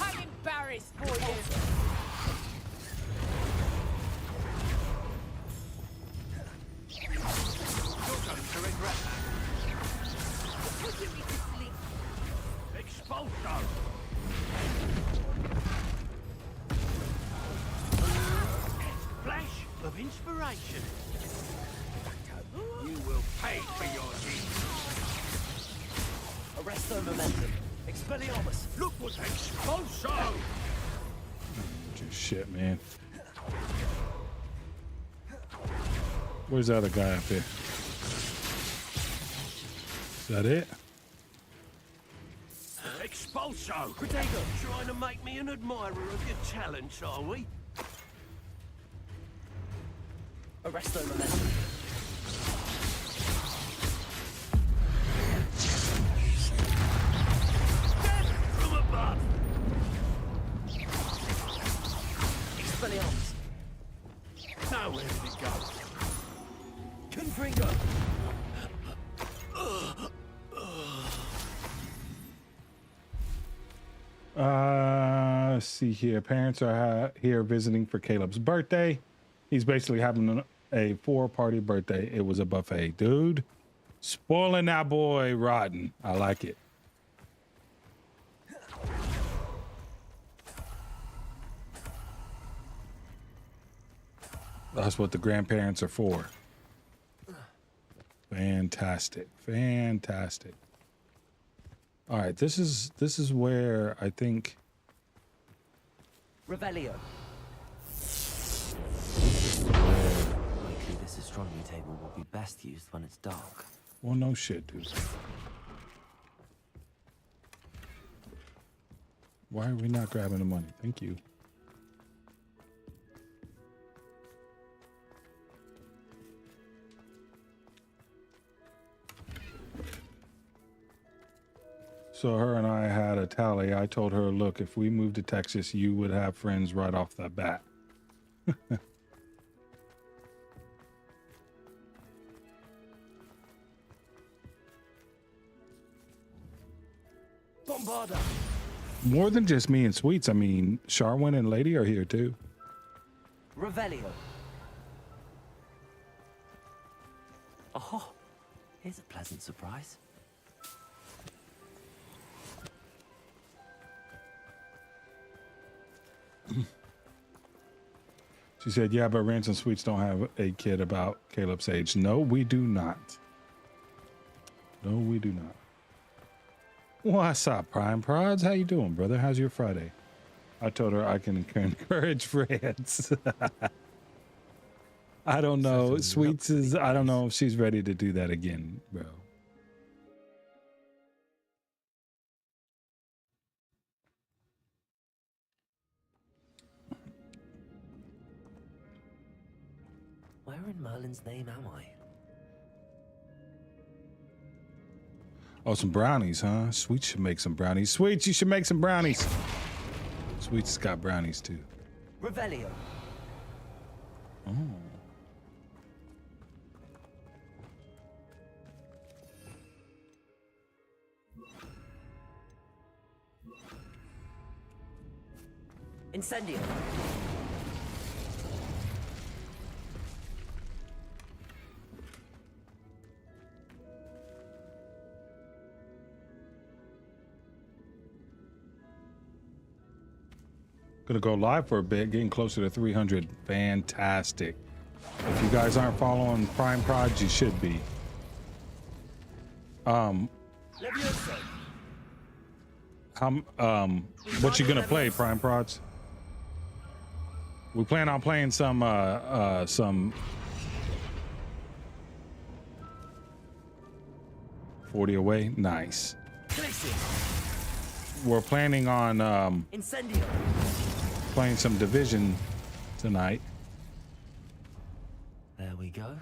I'm embarrassed for you. You're going to regret that. Putting me to sleep. Expulso. Flash of inspiration. You will pay for your deeds. Arresto momentum. Expelliarmus. Look what expulso. Just shit, man. Where's the other guy up here? Is that it? Expulso. Potato. Trying to make me an admirer of your talents, are we? Arresto momentum. Death from above. Expelliarmus. Now where did it go? Confringo. Let's see here. Parents are here visiting for Caleb's birthday. He's basically having a 4-party birthday. It was a buffet, dude. Spoiling that boy rotten. I like it. That's what the grandparents are for. Fantastic. Fantastic. All right, this is where I think Revelio. Likely this astronomy table will be best used when it's dark. well, no shit, dude. Why are we not grabbing the money? Thank you. So her and I had a tally. I told her, look, if we moved to Texas, you would have friends right off the bat. Bombarda. More than just me and Sweets. I mean, Sharwin and Lady are here too. Revelio. Oh, here's a pleasant surprise. She said, yeah, but Rance and Sweets don't have a kid about Caleb's age. No, we do not. No, we do not. What's up, Prime Prods? How you doing, brother? How's your Friday? I told her I can encourage Rance. I don't know. Sweets is, I don't know if she's ready to do that again, bro. Where in Merlin's name am I? Oh, some brownies, huh? Sweets should make some brownies. Sweets, you should make some brownies. Sweets got brownies too. Revelio. Oh. Incendio. Gonna go live for a bit, getting closer to 300. Fantastic. If you guys aren't following Prime Prods, you should be. Levioso. What you gonna play, Prime Prods? We plan on playing some 40 away. Nice. We're planning on Incendio. playing some Division tonight. There we go.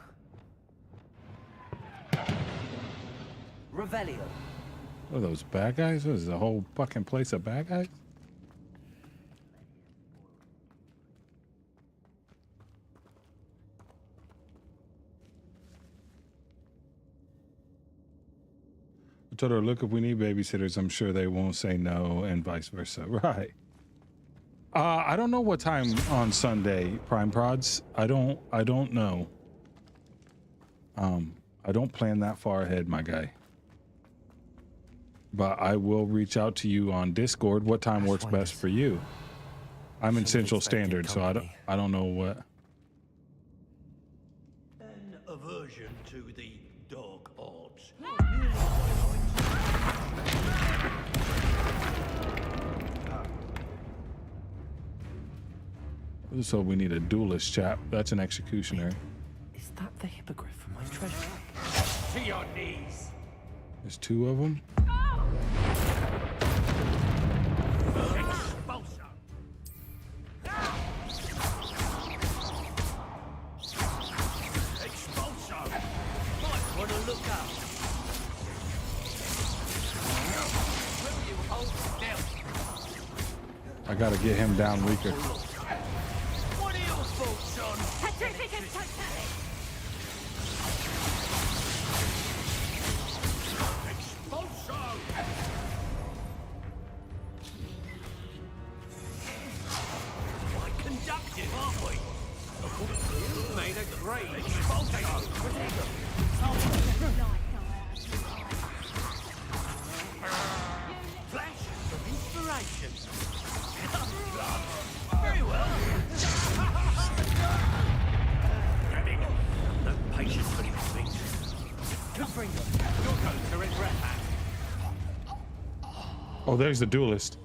Revelio. What are those bad guys? What is the whole fucking place of bad guys? I told her, look, if we need babysitters, I'm sure they won't say no, and vice versa. Right. I don't know what time on Sunday, Prime Prods. I don't know. I don't plan that far ahead, my guy. But I will reach out to you on Discord. What time works best for you? I'm in Central Standard, so I don't know what. An aversion to the dark arts. So we need a duelist, chap. That's an executioner. Is that the hippogriff from my treasure? To your knees. There's two of them. Expulso. Expulso. Might wanna look up. Will you hold still? I gotta get him down weaker. What are your thoughts on Expulso? Quite conductive, aren't we? You made a great Expulso. Flash of inspiration. Very well. No patience for these things. Confringo, you'll go to regret that. Oh, there's the duelist.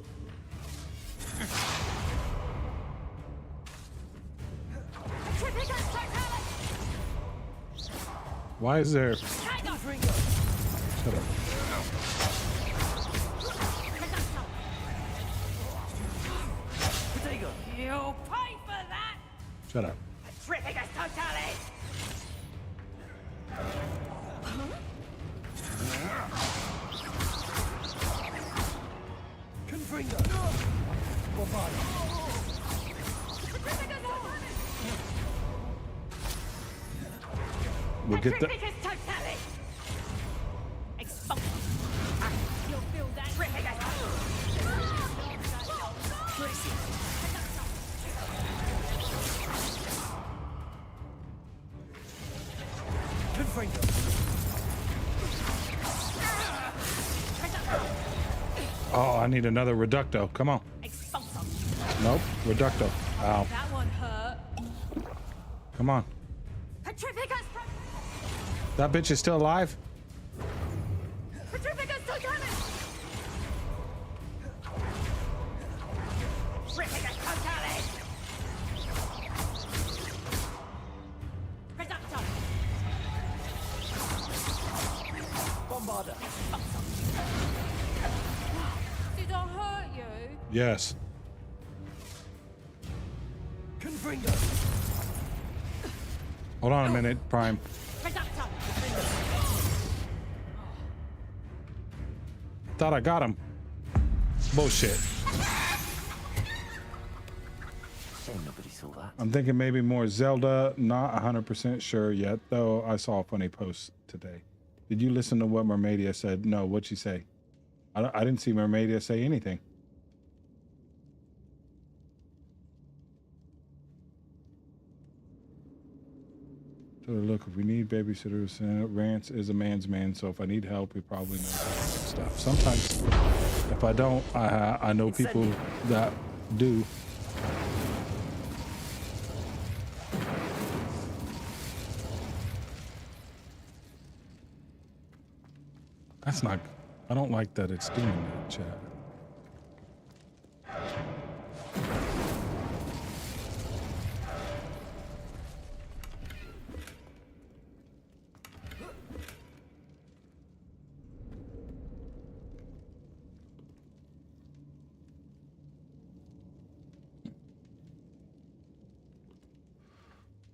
Why is there? Shut up. You'll pay for that! Shut up. Tripicus totalis! Confringo. We'll get the. Tripicus totalis! Expulsion! You'll feel that! Tripicus Confringo. Oh, I need another reducto. Come on. Expulso. Nope. Reducto. Ow. That one hurt. Come on. Petrificus. That bitch is still alive? Petrificus totalis. Petrificus totalis. Reducto. Bombarda. Did I hurt you? Yes. Confringo. Hold on a minute, Prime. Reducto. Thought I got him. Bullshit. Oh, nobody saw that. I'm thinking maybe more Zelda. Not 100% sure yet, though I saw a funny post today. Did you listen to what Mermaidia said? No, what'd she say? I didn't see Mermaidia say anything. So look, if we need babysitters, Rance is a man's man, so if I need help, he probably knows how to fix stuff. Sometimes, if I don't, I know people that do. That's not, I don't like that it's doing that, chat.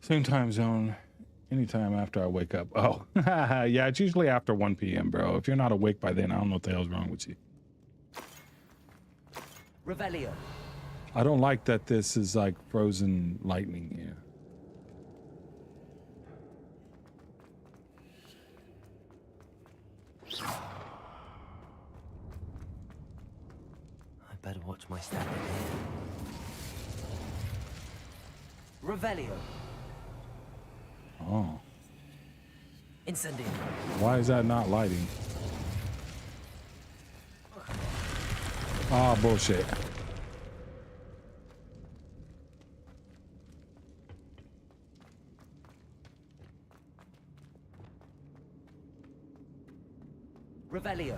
Same time zone, anytime after I wake up. Oh, yeah, it's usually after 1 p.m., bro. If you're not awake by then, I don't know what the hell's wrong with you. Revelio. I don't like that this is like frozen lightning here. I better watch my step in here. Revelio. Oh, Incendio. why is that not lighting? Oh, bullshit. Revelio.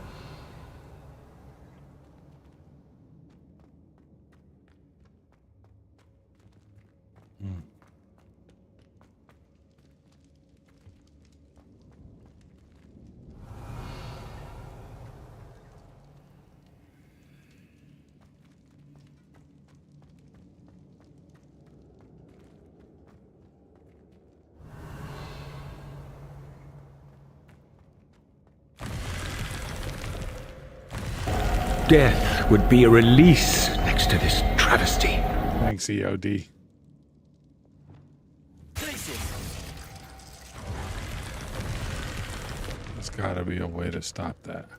Death would be a release next to this travesty. Thanks, EOD. There's gotta be a way to stop that.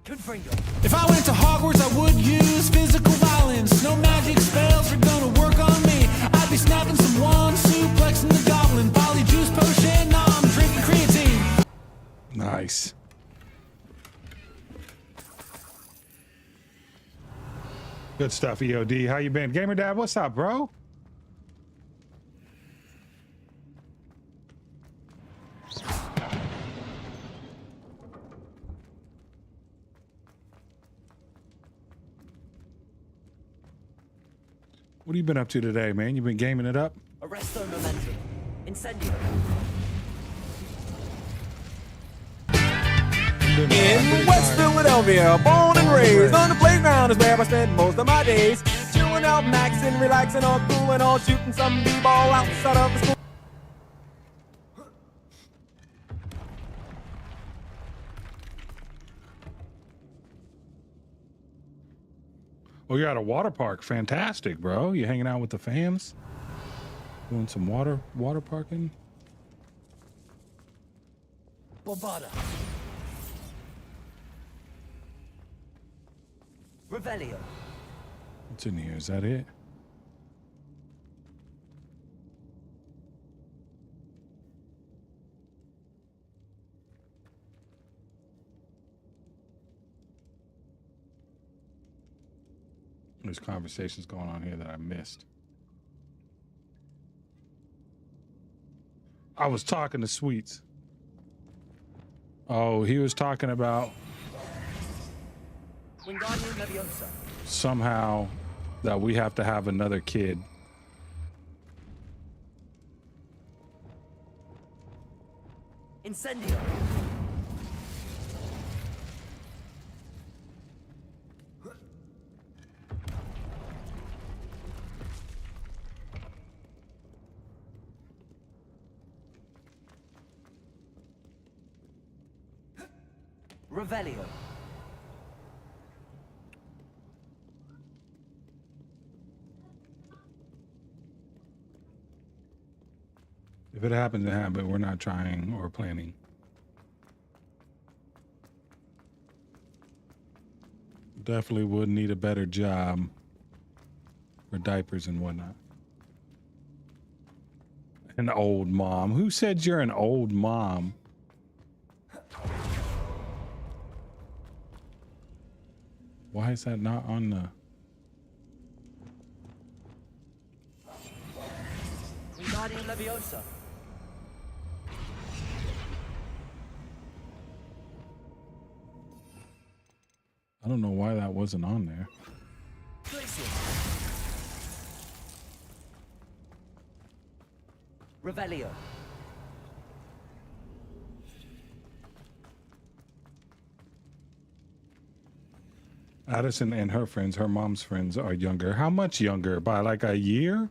Confringo. If I went to Hogwarts, I would use physical violence. No magic spells are gonna work on me. I'd be snapping some wands, suplexing the goblin. Poly juice potion, nah, I'm drinking creatine. Nice. Good stuff, EOD. How you been? Gamer Dad, what's up, bro? What have you been up to today, man? You been gaming it up? Arresto momentum. Incendio. In West Philadelphia, born and raised on the playground is where I spend most of my days. Chilling out, maxing, relaxing, all cool and all shooting some b-ball outside of the school. Oh, you're at a water park. Fantastic, bro. You hanging out with the fams? Doing some water parking? Bombarda. Revelio. What's in here? Is that it? There's conversations going on here that I missed. I was talking to Sweets. Oh, he was talking about Wingardium Leviosa. somehow that we have to have another kid. Incendio. Revelio. If it happens, it happens. We're not trying or planning. Definitely would need a better job for diapers and whatnot. An old mom. Who said you're an old mom? Why is that not on the... Wingardium Leviosa. I don't know why that wasn't on there. Revelio. Addison and her friends, her mom's friends, are younger. How much younger? By like a year?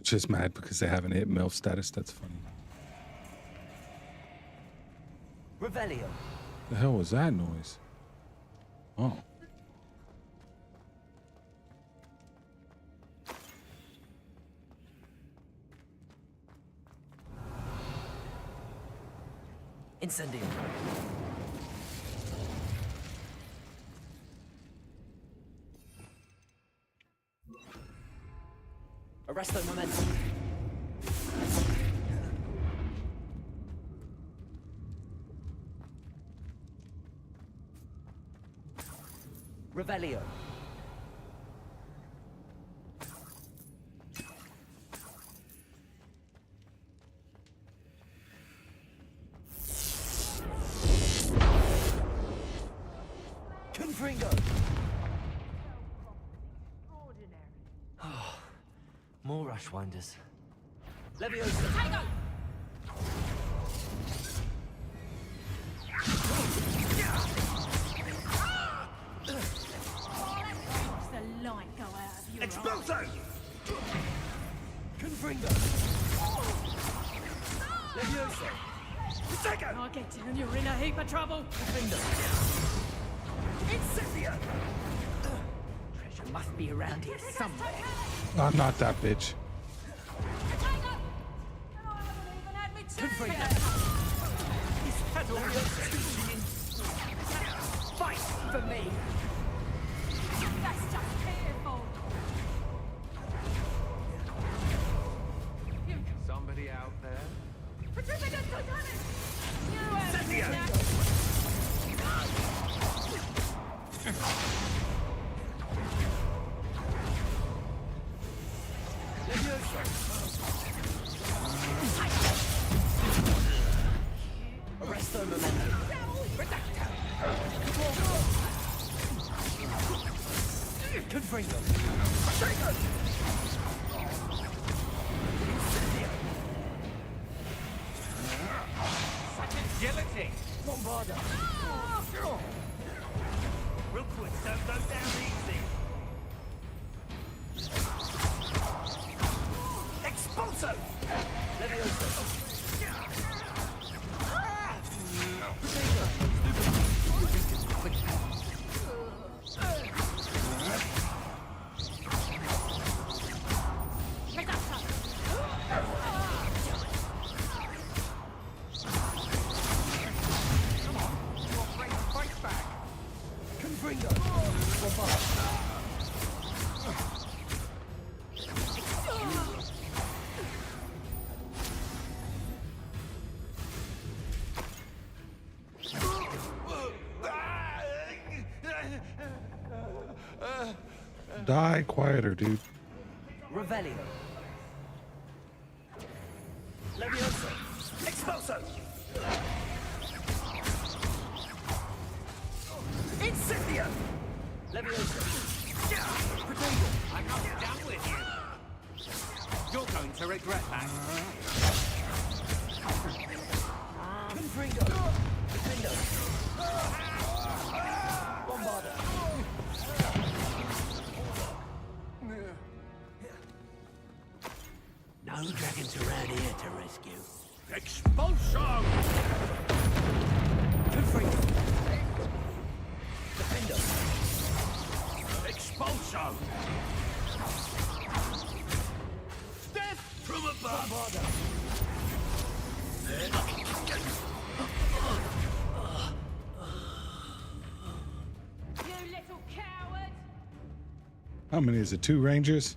Just mad because they haven't hit MILF status. That's funny. Revelio. The hell was that noise? Oh. Incendio. Arresto momentum. Revelio. Confringo. More rushwinders. Leviosa. Tango! Watch the light go out of your Expulso! Confringo. Leviosa. Protego. I'll get you and you're in a heap of trouble. Confringo. Incendio. Treasure must be around here somewhere. I'm not that bitch. Tango! Oh, I haven't even had me Confringo. turn. This pedal teaching in. Fight for me. That's just pitiful. Somebody out there? Patricia, don't done it! You have Incendio. Leviosa. Arresto momentum. Redacta. Confringo. Protego. Incendio. Guillotine. Bombarda. Real quick, don't go down easy. Die quieter, dude. Revelio. Levioso. Expulso. Incendio. Levioso. Potato. I'm not down with you. You're going to regret that. Confringo. Defendo. Bombarda. No dragons around here to rescue. Expulsion! Confringo. Defendo. Expulsion! Death from above! Bombarda. You little coward! How many is it? 2 rangers?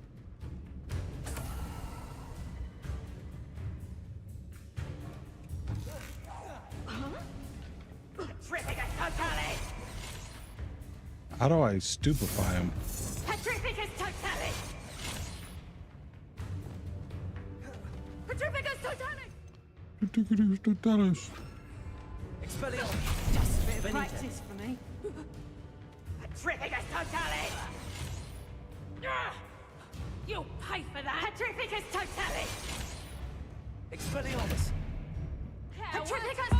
Petrificus totalis! How do I stupefy him? Petrificus totalis! Petrificus totalis! Expelliarmus. Just a bit of practice for me. Petrificus totalis! You'll pay for that! Petrificus totalis! Expelliarmus. Petrificus!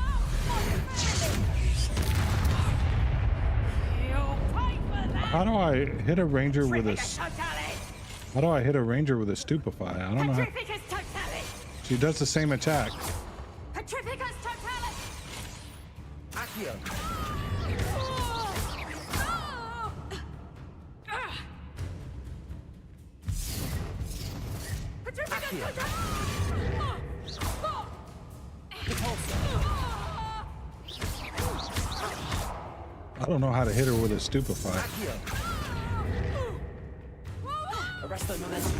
You'll pay for that! How do I hit a ranger with a Petrificus totalis! How do I hit a ranger with a stupefy? I don't know. How, Petrificus totalis! she does the same attack. Petrificus totalis! Accio. Petrificus Accio. I don't know how to hit her with a stupefy. Accio. Arresto momentum.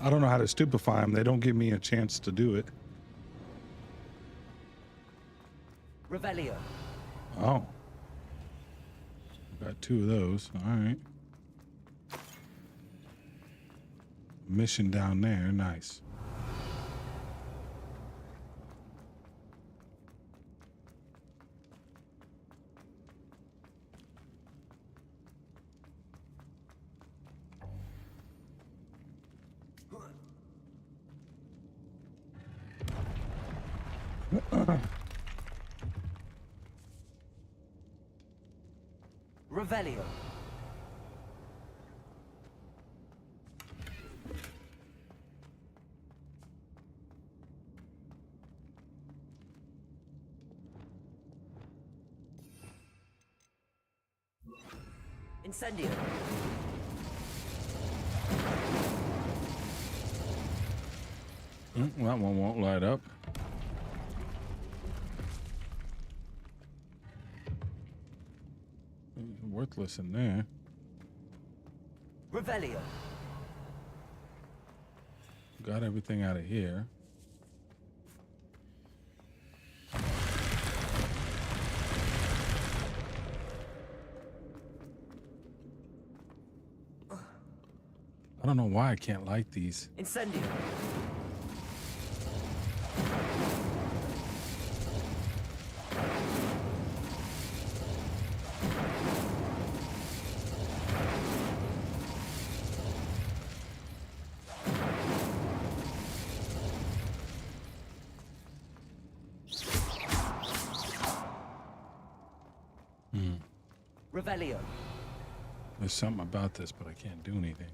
I don't know how to stupefy them. They don't give me a chance to do it. Revelio. Oh. Got 2 of those. All right. Mission down there. Nice. Revelio. Incendio. That one won't light up. Worthless in there. Revelio. Got everything out of here. I don't know why I can't light these. Incendio. Revelio. There's something about this, but I can't do anything.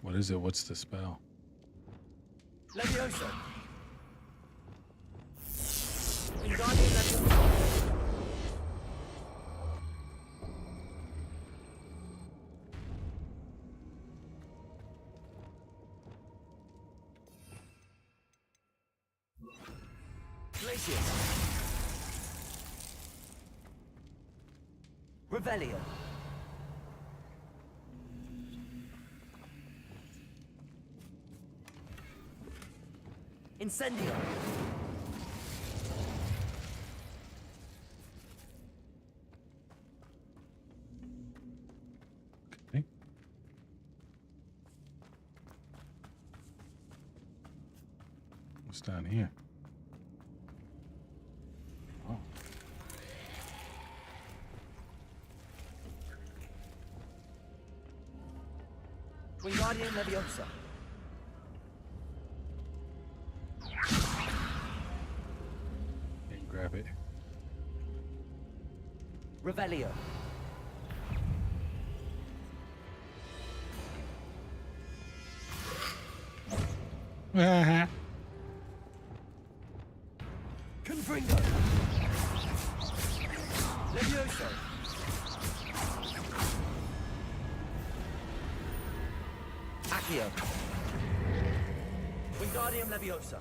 What is it? What's the spell? Levioso. Wingardium Leviosa. Glacius. Revelio. Incendio. Okay. What's down here? Oh. Wingardium Leviosa. And grab it. Revelio. Confringo. Levioso. Accio. Wingardium Leviosa.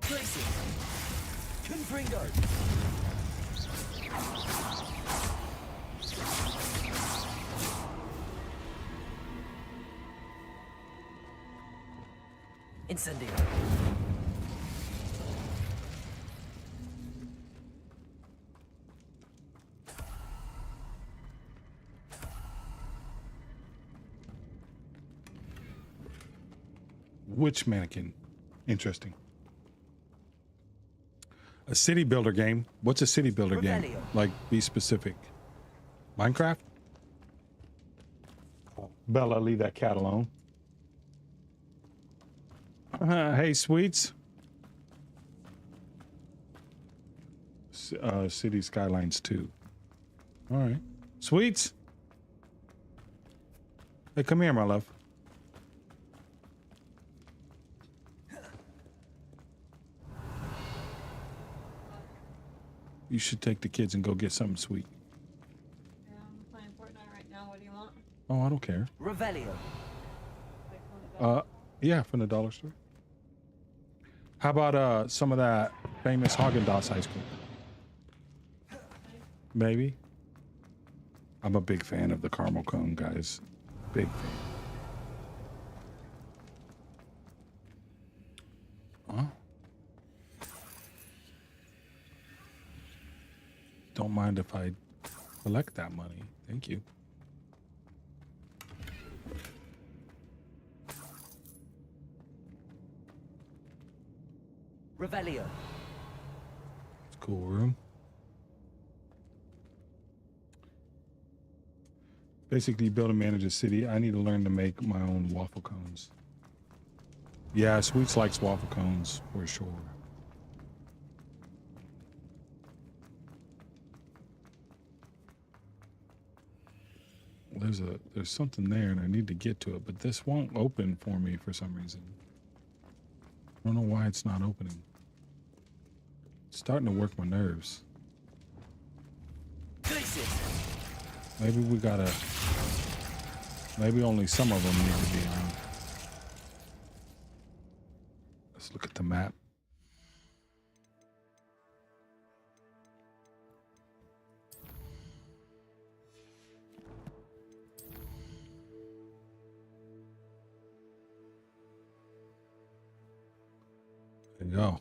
Glacius. Confringo. Incendio. Which mannequin? Interesting. A city builder game. What's a city builder game? Revelio. Like, be specific. Minecraft? Bella, leave that cat alone. Hey, Sweets. City Skylines 2. All right. Sweets. Hey, come here, my love. You should take the kids and go get something sweet. Yeah, I'm playing Fortnite right now. What do you want? Oh, I don't care. Revelio. Like from the Yeah, from the dollar store. How about some of that famous Haagen-Dazs ice cream? Maybe. I'm a big fan of the caramel cone, guys. Big fan. Huh? Don't mind if I collect that money. Thank you. Revelio. It's a cool room. Basically, build and manage a city. I need to learn to make my own waffle cones. Yeah, Sweets likes waffle cones for sure. There's something there and I need to get to it, but this won't open for me for some reason. I don't know why it's not opening. It's starting to work my nerves. Maybe we gotta... Maybe only some of them need to be on. Let's look at the map. There you go.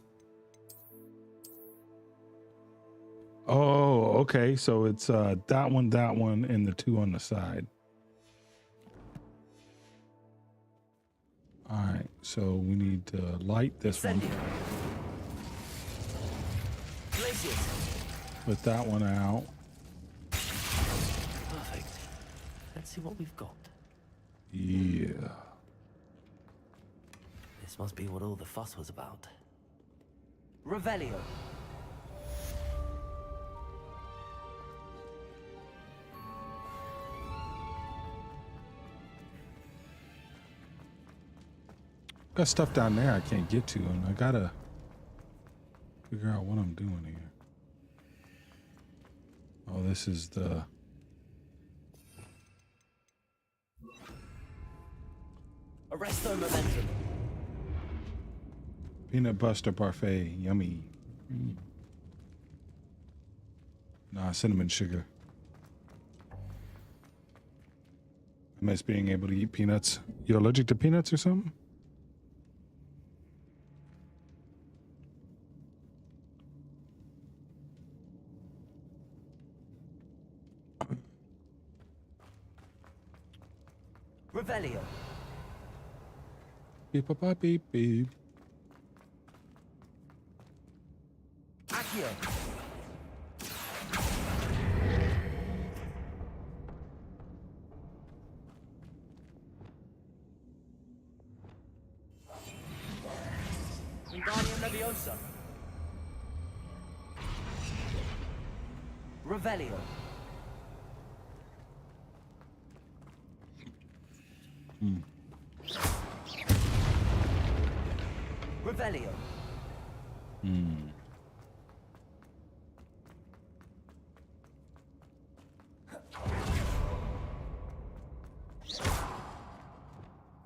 Oh, okay. So it's that one, and the two on the side. All right. So we need to light this one. Put that one out. Perfect. Let's see what we've got. Yeah. This must be what all the fuss was about. Revelio. Got stuff down there I can't get to, and I gotta figure out what I'm doing here. Oh, this is the... Arresto momentum. Peanut butter parfait, yummy. Nah, cinnamon sugar. I miss being able to eat peanuts. You allergic to peanuts or something? Revelio. Beep, beep, beep, beep, beep. Accio. Wingardium Leviosa. Revelio. Revelio.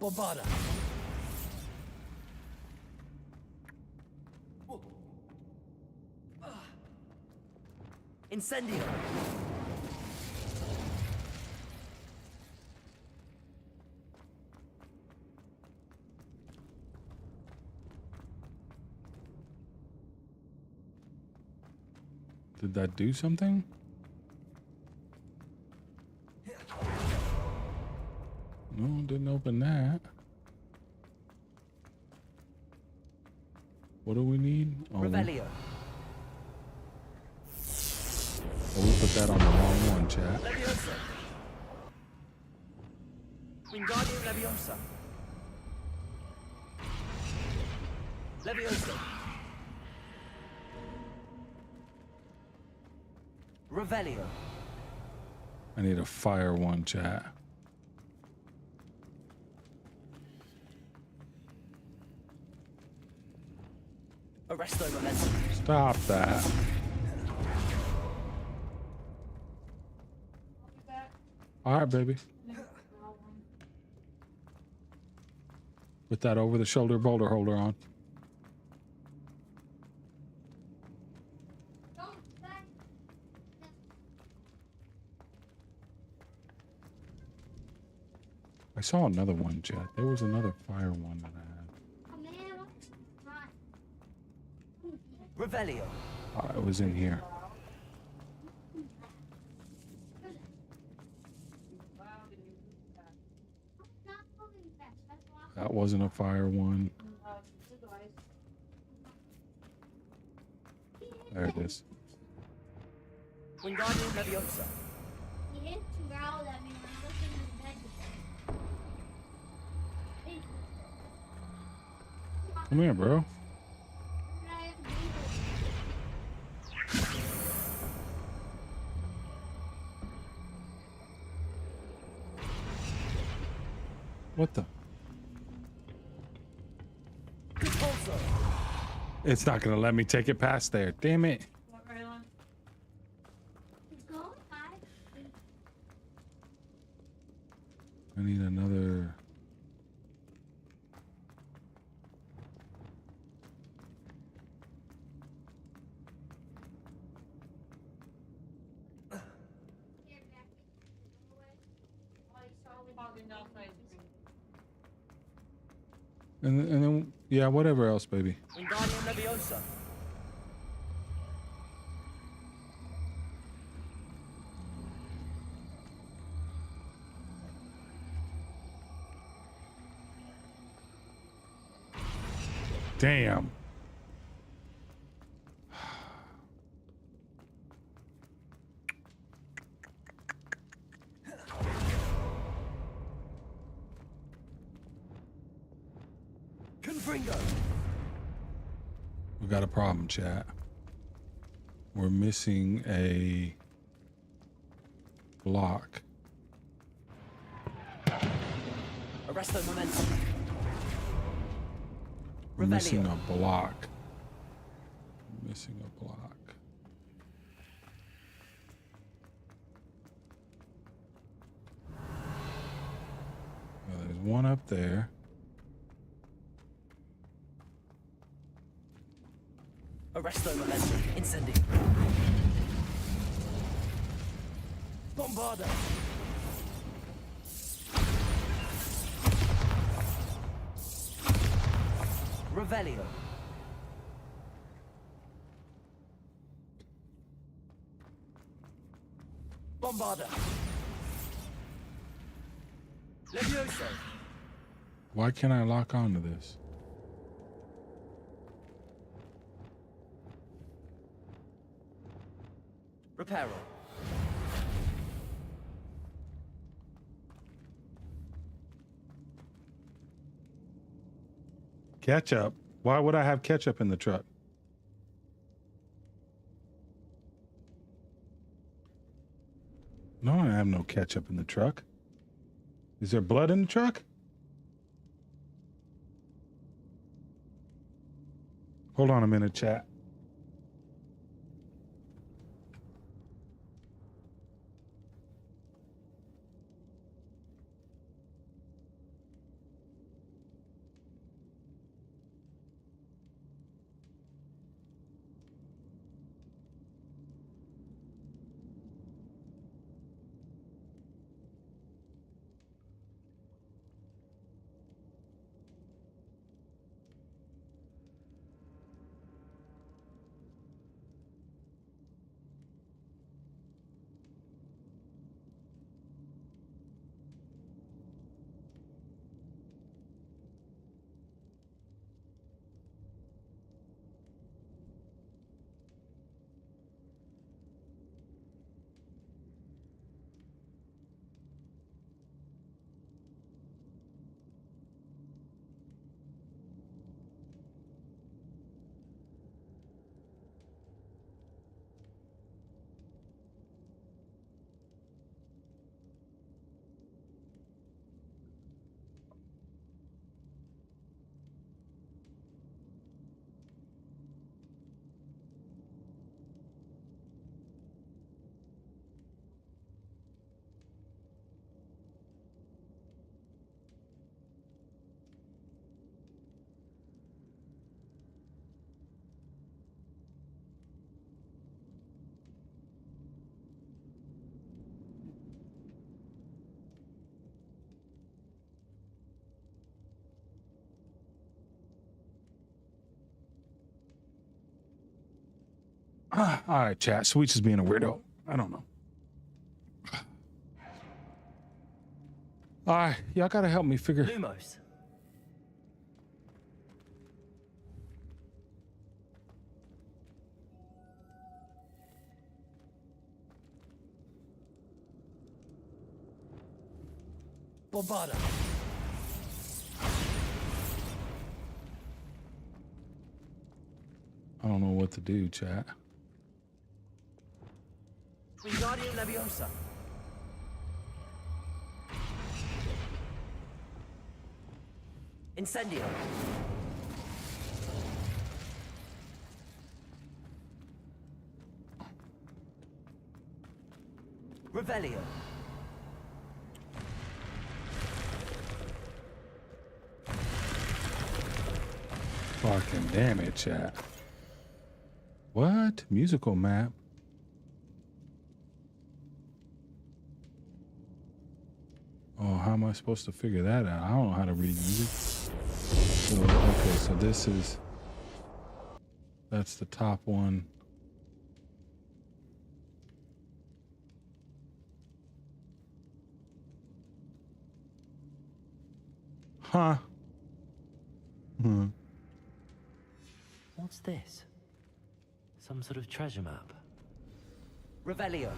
Bombada. Incendio. Did that do something? No, didn't open that. What do we need? Oh, Revelio. we put that on the wrong one, chat. Leviosa. Wingardium Leviosa. Leviosa. Revelio. I need a fire one, chat. Arresto momentum. Stop that. All right, baby. Put that over the shoulder boulder holder on. I saw another one, Jet. There was another fire one that I had. Revelio. It was in here. That wasn't a fire one. There it is. Wingardium Leviosa. He hit and growled at me when I was in his bed today. Come here, bro. What did I have to do? What the? Compulso. It's not gonna let me take it past there. Damn it. What, Raylan? It's going 5. I need another. Hogging outside. And then, yeah, whatever else, baby. Wingardium Leviosa. Damn. Confringo. We got a problem, chat. We're missing a block. Arresto momentum. We're missing Revelio. a block. Missing a block. Well, there's one up there. Arresto momentum. Incendi. Bombarda. Revelio. Bombarda. Levioso. Why can't I lock onto this? Reparo. Ketchup. Why would I have ketchup in the truck? No, I have no ketchup in the truck. Is there blood in the truck? Hold on a minute, chat. All right, chat. Sweet's is being a weirdo. I don't know. All right, y'all gotta help me figure. Lumos. Bombarda. I don't know what to do, chat. Wingardium Leviosa. Incendio. Revelio. Fucking damn it, chat. What? Musical map? Oh, how am I supposed to figure that out? I don't know how to read music. So, okay, so this is... That's the top one. Huh. Hmm. What's this? Some sort of treasure map. Revelio.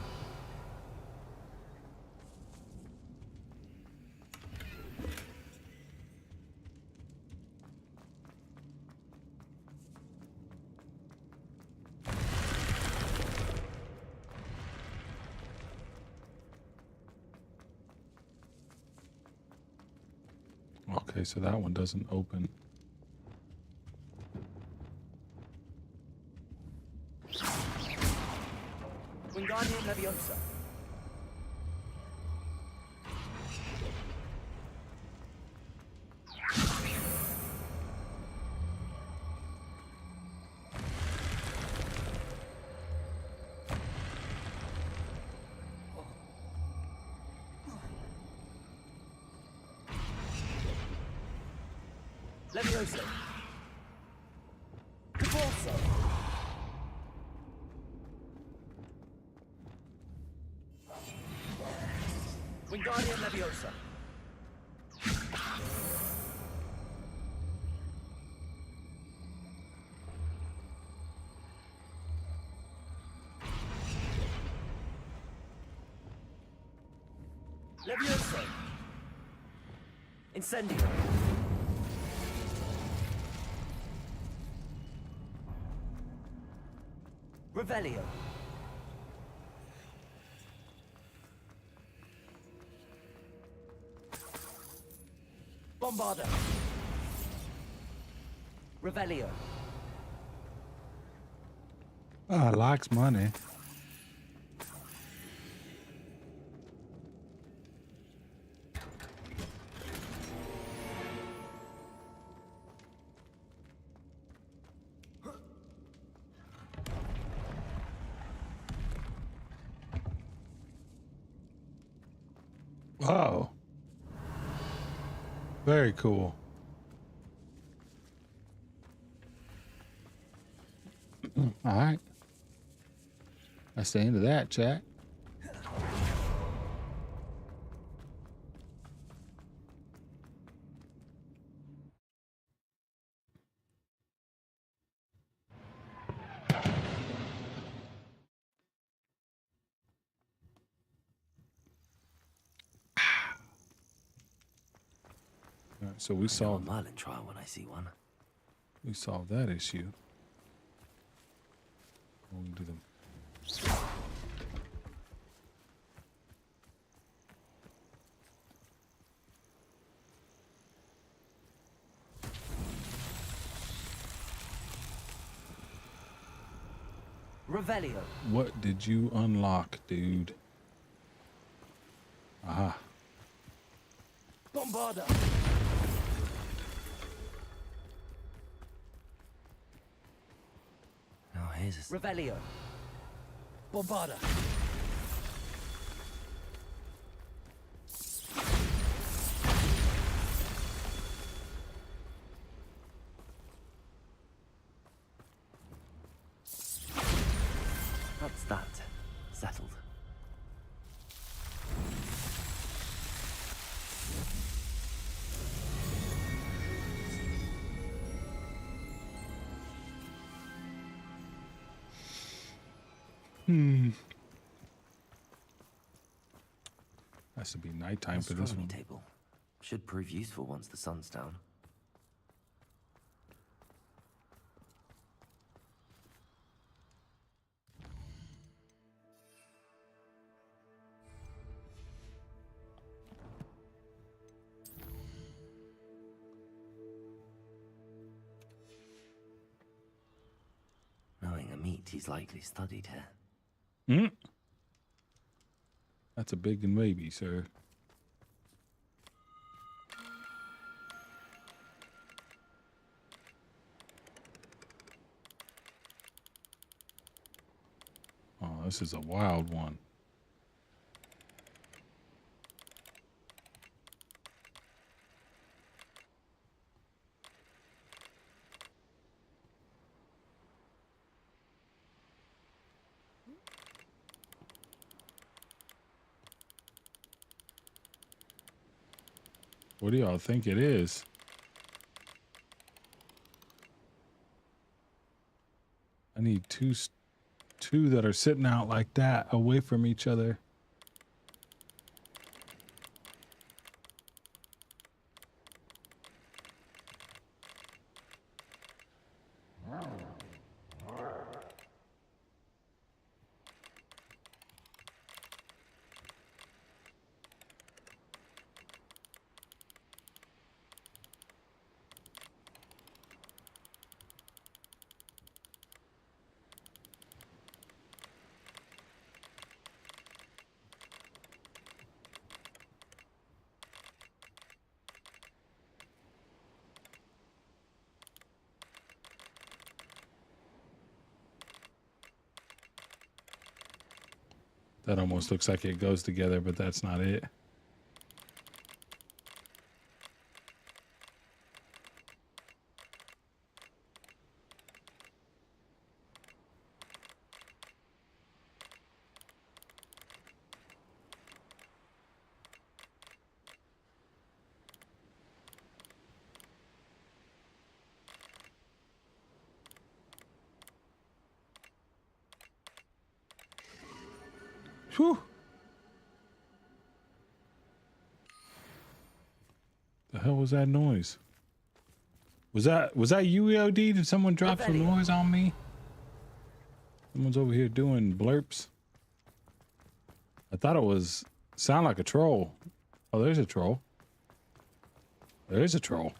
Okay, so that one doesn't open. Wingardium Leviosa. Levioso. Caborso. Wingardium Leviosa. Levioso. Incendio. Revelio. Bombarda. Revelio. Ah, likes money. Oh, very cool. All right. That's the end of that, chat. All right, so we I'll solved Merlin trial when I see one. that issue. We'll do them. Revelio. What did you unlock, dude? Aha. Bombarda. Oh, here's a... Revelio. Bombarda. That's that. Settled. Has to be nighttime for this Astronomy one. table. Should prove useful once the sun's down. Knowing a meat, he's likely studied here. Hmm? That's a big and maybe, sir. Oh, this is a wild one. What do y'all think it is? I need two that are sitting out like that away from each other. That almost looks like it goes together, but that's not it. Whew. The hell was that noise? Was that UEOD? Did someone drop some noise on me? Someone's over here doing blurps. I thought it was sound like a troll. Oh, there's a troll. There's a troll.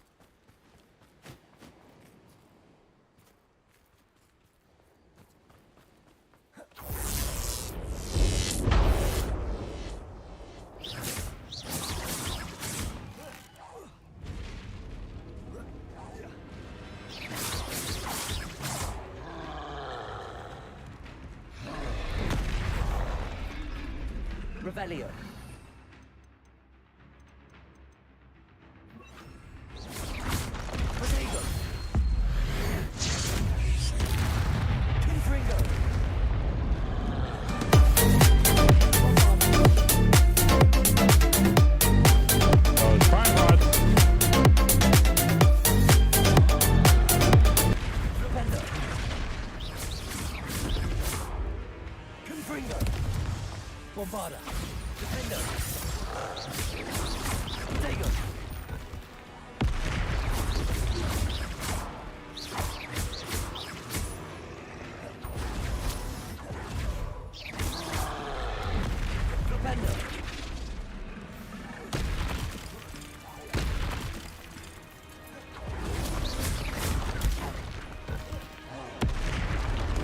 Revelio. Protego. Confringo. Oh, it's fine, Rod. Flipendo. Confringo. Bombarda. Defendo. Protego. Flipendo.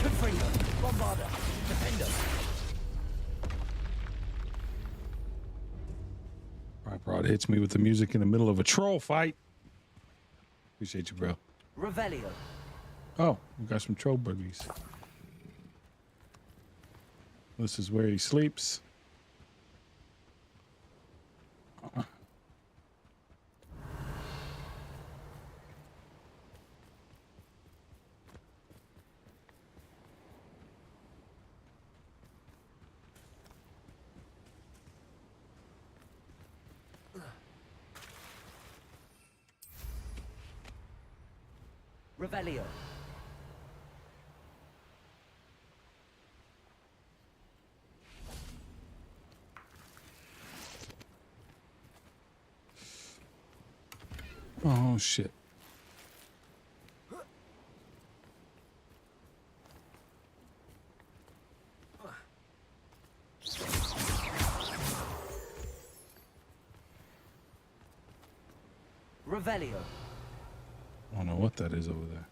Confringo. Bombarda. Defendo. Rod hits me with the music in the middle of a troll fight. Appreciate you, bro. Revelio. Oh, we got some troll buggies. This is where he sleeps. Revelio. Oh, shit. Revelio. I don't know what that is over there.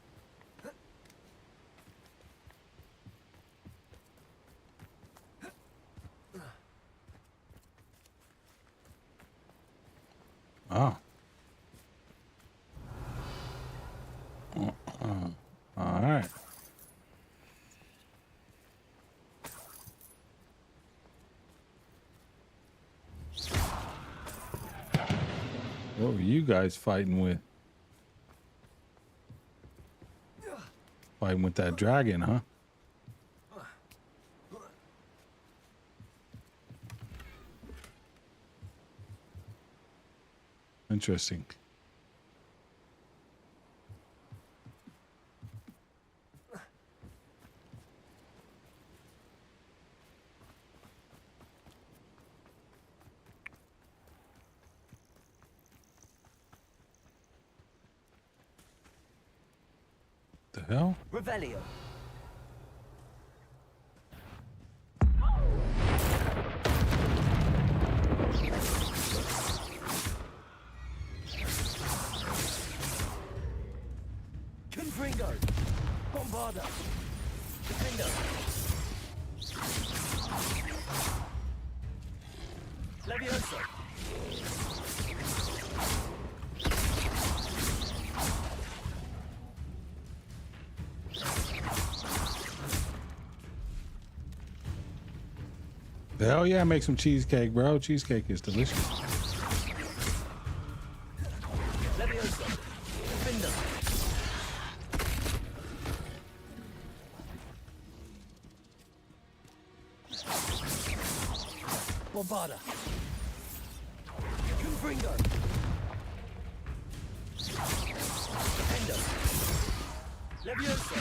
Ah. All right. What were you guys fighting with? Fighting with that dragon, huh? Interesting. The hell? Revelio. Confringo. Bombarda. Defendo. Levioso. Hell yeah, make some cheesecake, bro. Cheesecake is delicious. Levioso. Defendo. Bombarda. Confringo. Defendo. Levioso.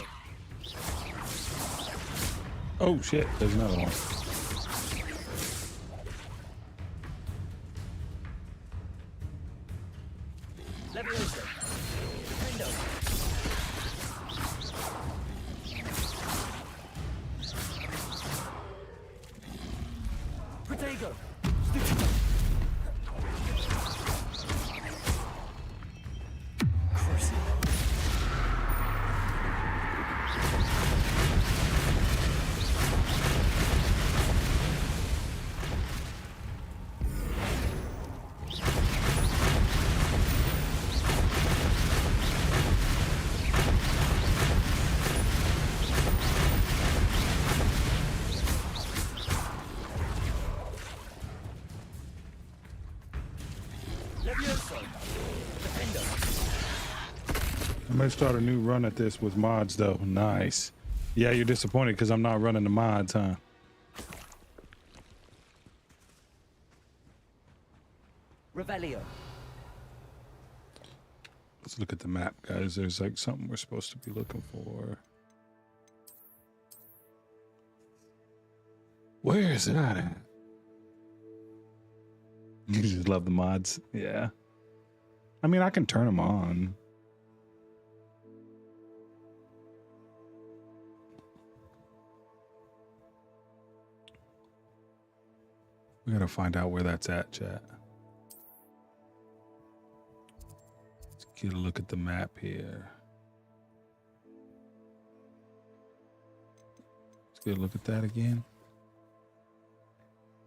Oh shit, there's another one. Leviosa. Defendo. Protego. Stupido. Crucible. Leviosa. Defendo. I may start a new run at this with mods though. Nice. Yeah, you're disappointed because I'm not running the mods, huh? Revelio. Let's look at the map, guys. There's like something we're supposed to be looking for. Where is that at? You just love the mods. Yeah. I mean, I can turn them on. We gotta find out where that's at, chat. Let's get a look at the map here. Let's get a look at that again.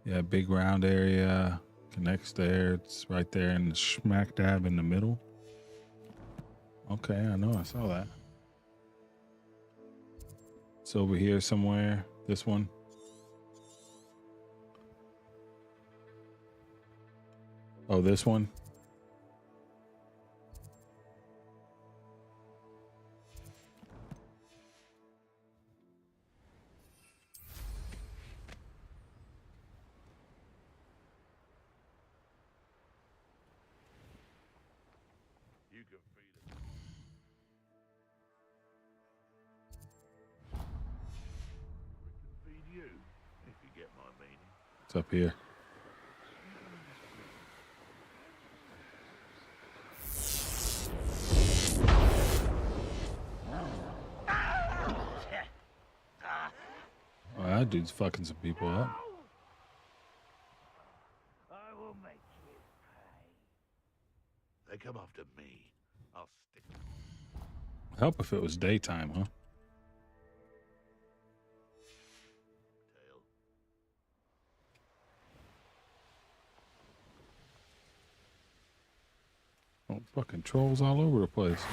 Yeah, big round area connects there. It's right there in the smack dab in the middle. Okay, I know, I saw that. It's over here somewhere. This one. Oh, this one. You can feed it. We can feed you, if you get my meaning. It's up here. Oh, that dude's fucking some people up. I will make you pay. They come after me. I'll stick. Help if it was daytime, huh? Tail. Oh, fucking trolls all over the place.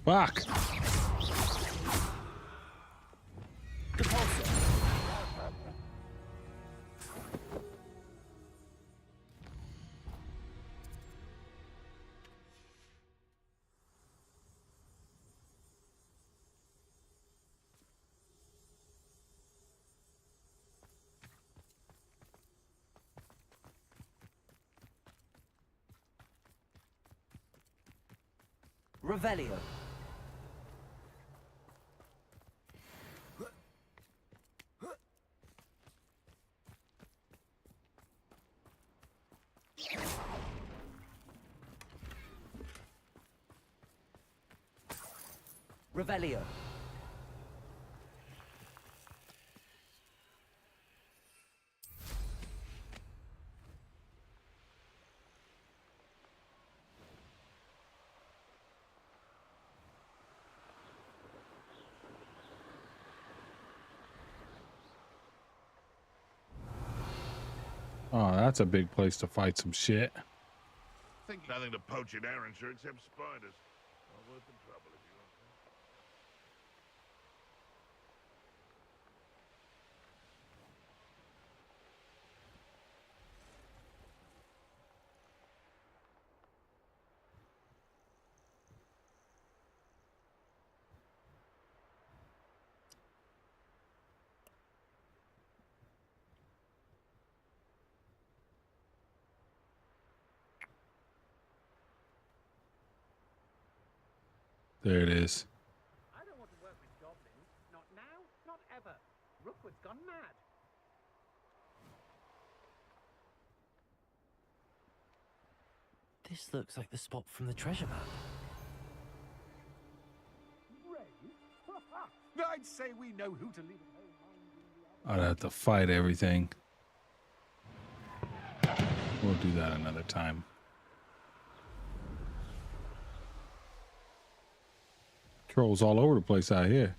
Fuck. Revelio. Revelio. Oh, that's a big place to fight some shit. Think nothing to poach in Arrowshire except spiders. Not worth the trouble if you want to. There it is. I don't want to work with goblins. Not now, not ever. Rookwood's gone mad. This looks like the spot from the treasure map. I'd say we know who to leave at home. I'd have to fight everything. We'll do that another time. Trolls all over the place out here.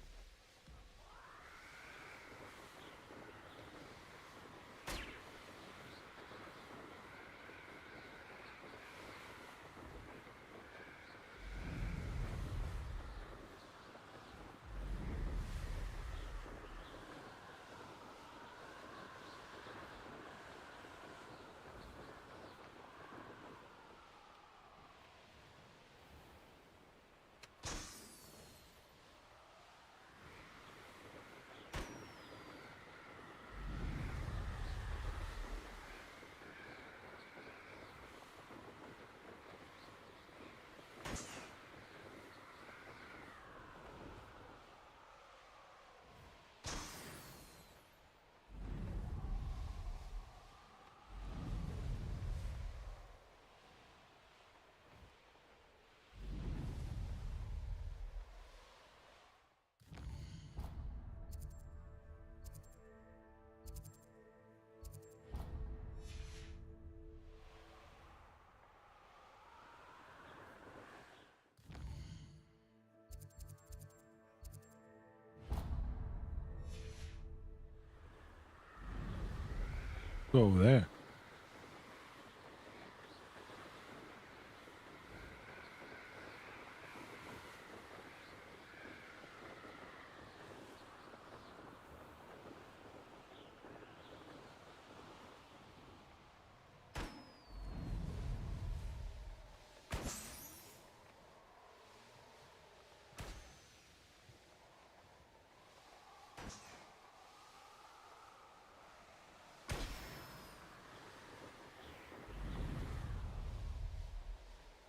Go over there.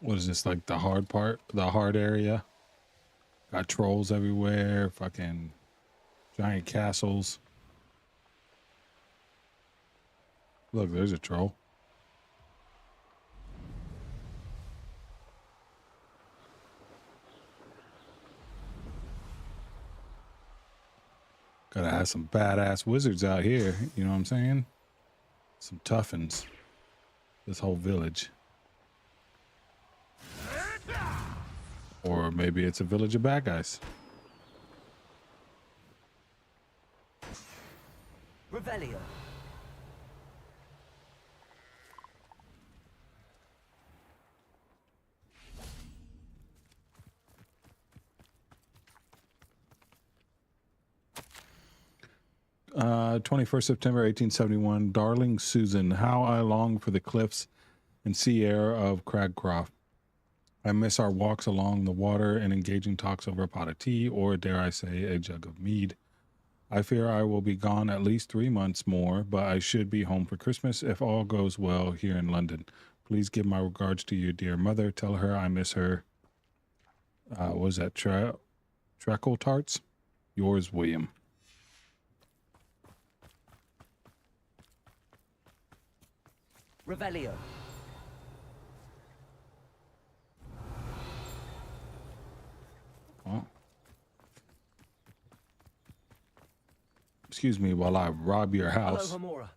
What is this, like the hard part, the hard area? Got trolls everywhere, fucking giant castles. Look, there's a troll. Gotta have some badass wizards out here, you know what I'm saying? Some toughens. This whole village. Or maybe it's a village of bad guys. Revelio. 21st September 1871. Darling Susan, how I long for the cliffs and sea air of Cragcroft. I miss our walks along the water and engaging talks over a pot of tea, or dare I say, a jug of mead. I fear I will be gone at least 3 months more, but I should be home for Christmas if all goes well here in London. Please give my regards to your dear mother. Tell her I miss her. What was that? Treacle tarts? Yours, William. Revelio. Oh. Excuse me while I rob your house. Hello, Hamora.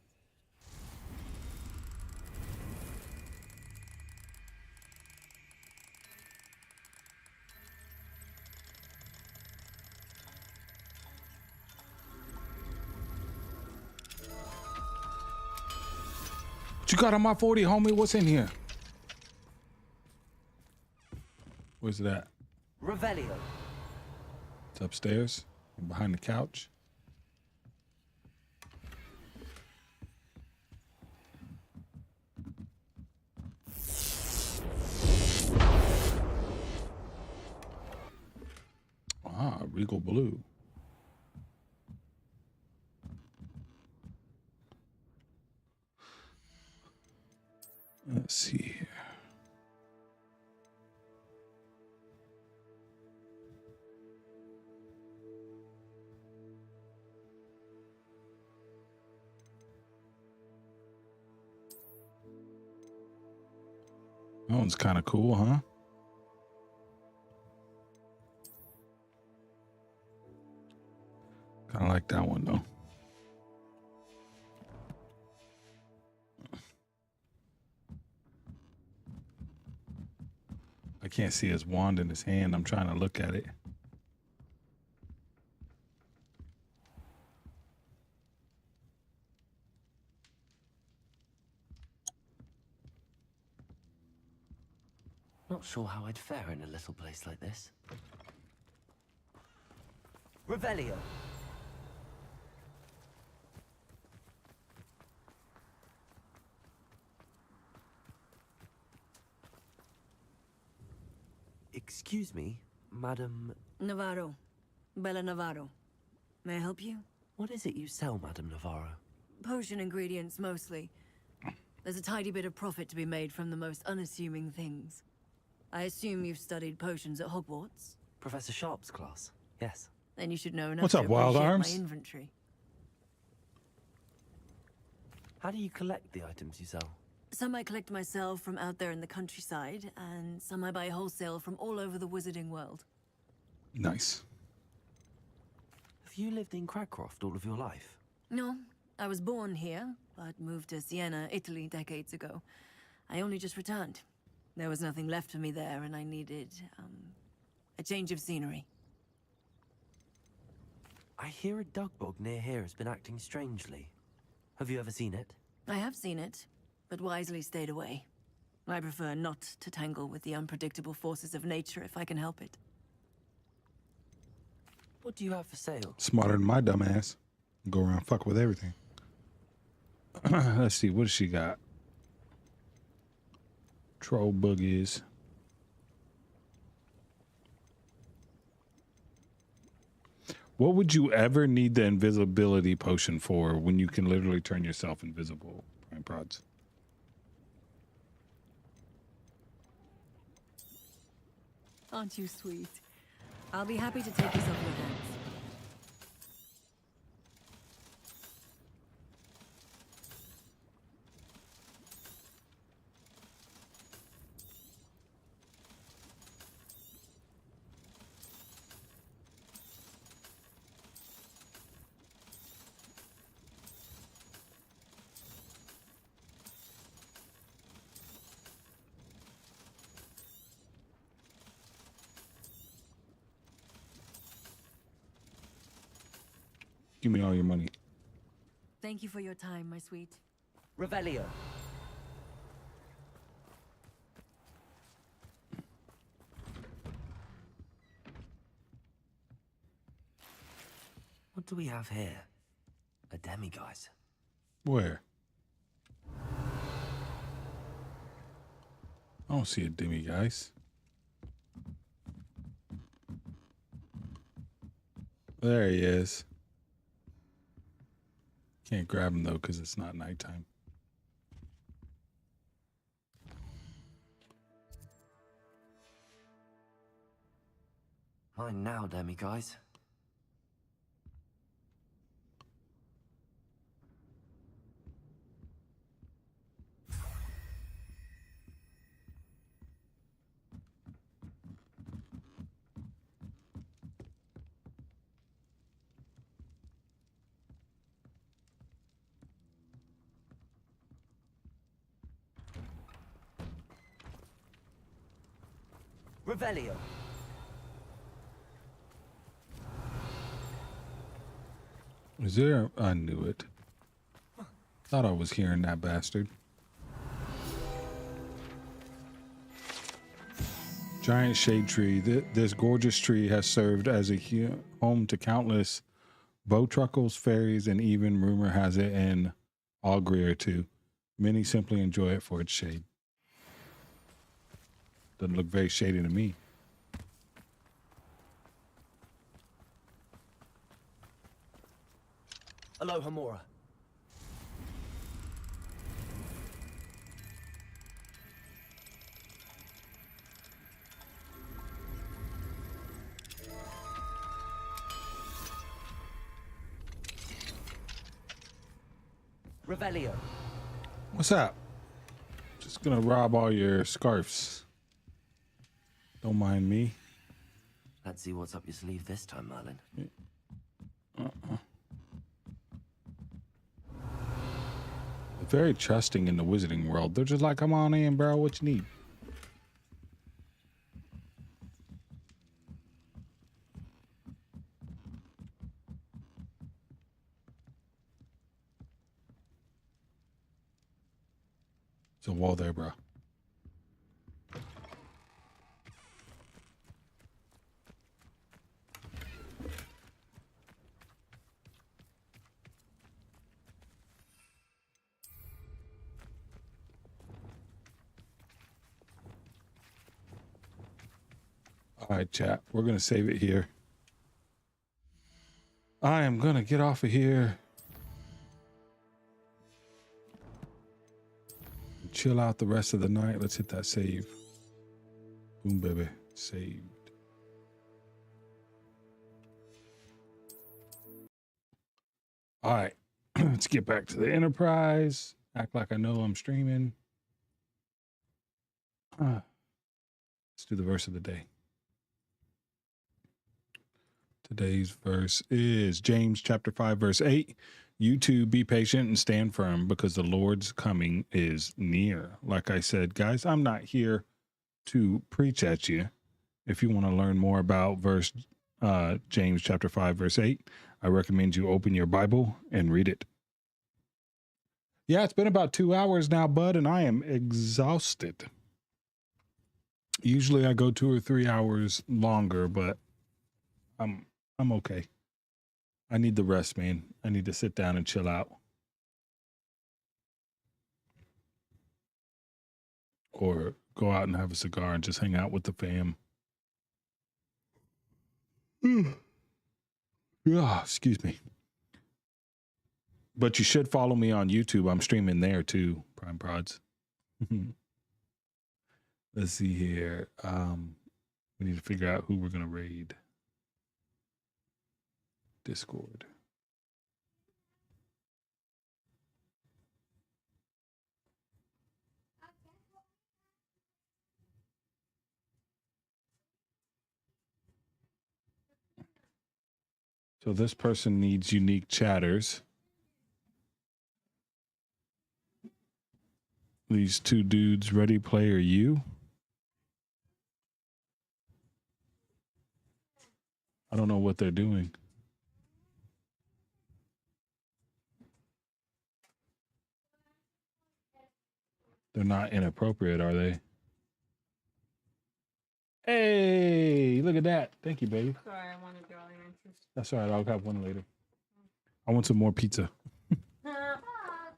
What you got on my 40, homie? What's in here? Where's it at? Revelio. It's upstairs, behind the couch. Ah, Regal Blue. Let's see here. That one's kind of cool, huh? Kind of like that one though. I can't see his wand in his hand. I'm trying to look at it. Not sure how I'd fare in a little place like this. Revelio. Excuse me, Madam. Navarro. Bella Navarro. May I help you? What is it you sell, Madam Navarro? Potion ingredients, mostly. There's a tidy bit of profit to be made from the most unassuming things. I assume you've studied potions at Hogwarts? Professor Sharp's class, yes. Then you should know enough What's to up, Wild appreciate Arms? my inventory. How do you collect the items you sell? Some I collect myself from out there in the countryside, and some I buy wholesale from all over the wizarding world. Nice. Have you lived in Cragcroft all of your life? No, I was born here, but moved to Siena, Italy decades ago. I only just returned. There was nothing left for me there, and I needed, a change of scenery. I hear a dug bog near here has been acting strangely. Have you ever seen it? I have seen it, but wisely stayed away. I prefer not to tangle with the unpredictable forces of nature if I can help it. What do you have for sale? Smarter than my dumb ass. Go around fuck with everything. Let's see, what does she got? Troll boogies. What would you ever need the invisibility potion for when you can literally turn yourself invisible, Prime Prods? Aren't you sweet? I'll be happy to take this off your hands. Give me all your money. Thank you for your time, my sweet. Revelio. What do we have here? A demiguise. Where? I don't see a demiguise. There he is. Can't grab him though because it's not nighttime. Mine now, demiguise. Revelio. Is there? I knew it. Thought I was hearing that bastard. Giant shade tree. This gorgeous tree has served as a home to countless bowtruckles, fairies, and even rumor has it an augury or two. Many simply enjoy it for its shade. Doesn't look very shady to me. Aloha Mora. Revelio. What's up? Just Just gonna rob all your scarves. Don't mind me. Let's see what's up your sleeve this time, Merlin. Very trusting in the wizarding world. They're just like, come on in, bro. What you need? There's a wall there, bro. All right, chat. We're going to save it here. I am going to get off of here. Chill out the rest of the night. Let's hit that save. Boom, baby. Saved. All right. Let's get back to the Enterprise. Act like I know I'm streaming. Let's do the verse of the day. Today's verse is James chapter 5, verse 8. You too be patient and stand firm because the Lord's coming is near. Like I said, guys, I'm not here to preach at you. If you want to learn more about James chapter 5, verse 8, I recommend you open your Bible and read it. Yeah, it's been about 2 hours now, bud, and I am exhausted. Usually I go 2 or 3 hours longer, but I'm okay. I need the rest, man. I need to sit down and chill out. Or go out and have a cigar and just hang out with the fam. Yeah, excuse me. But you should follow me on YouTube. I'm streaming there too, Prime Prods. Let's see here. We need to figure out who we're going to raid. Discord. So this person needs unique chatters. These two dudes, Ready Player U. I don't know what they're doing. They're not inappropriate, are they? Hey, look at that. Thank you, baby. Sorry, I wanted to all your interest. That's all right. I'll have one later. I want some more pizza.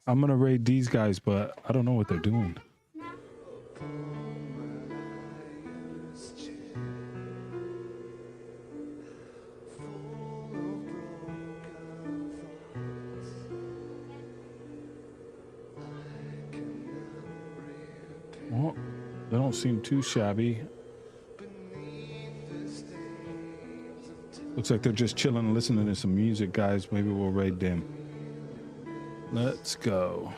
I'm going to raid these guys, but I don't know what they're doing. Well, they don't seem too shabby. Looks like they're just chilling and listening to some music, guys. Maybe we'll raid them. Let's go.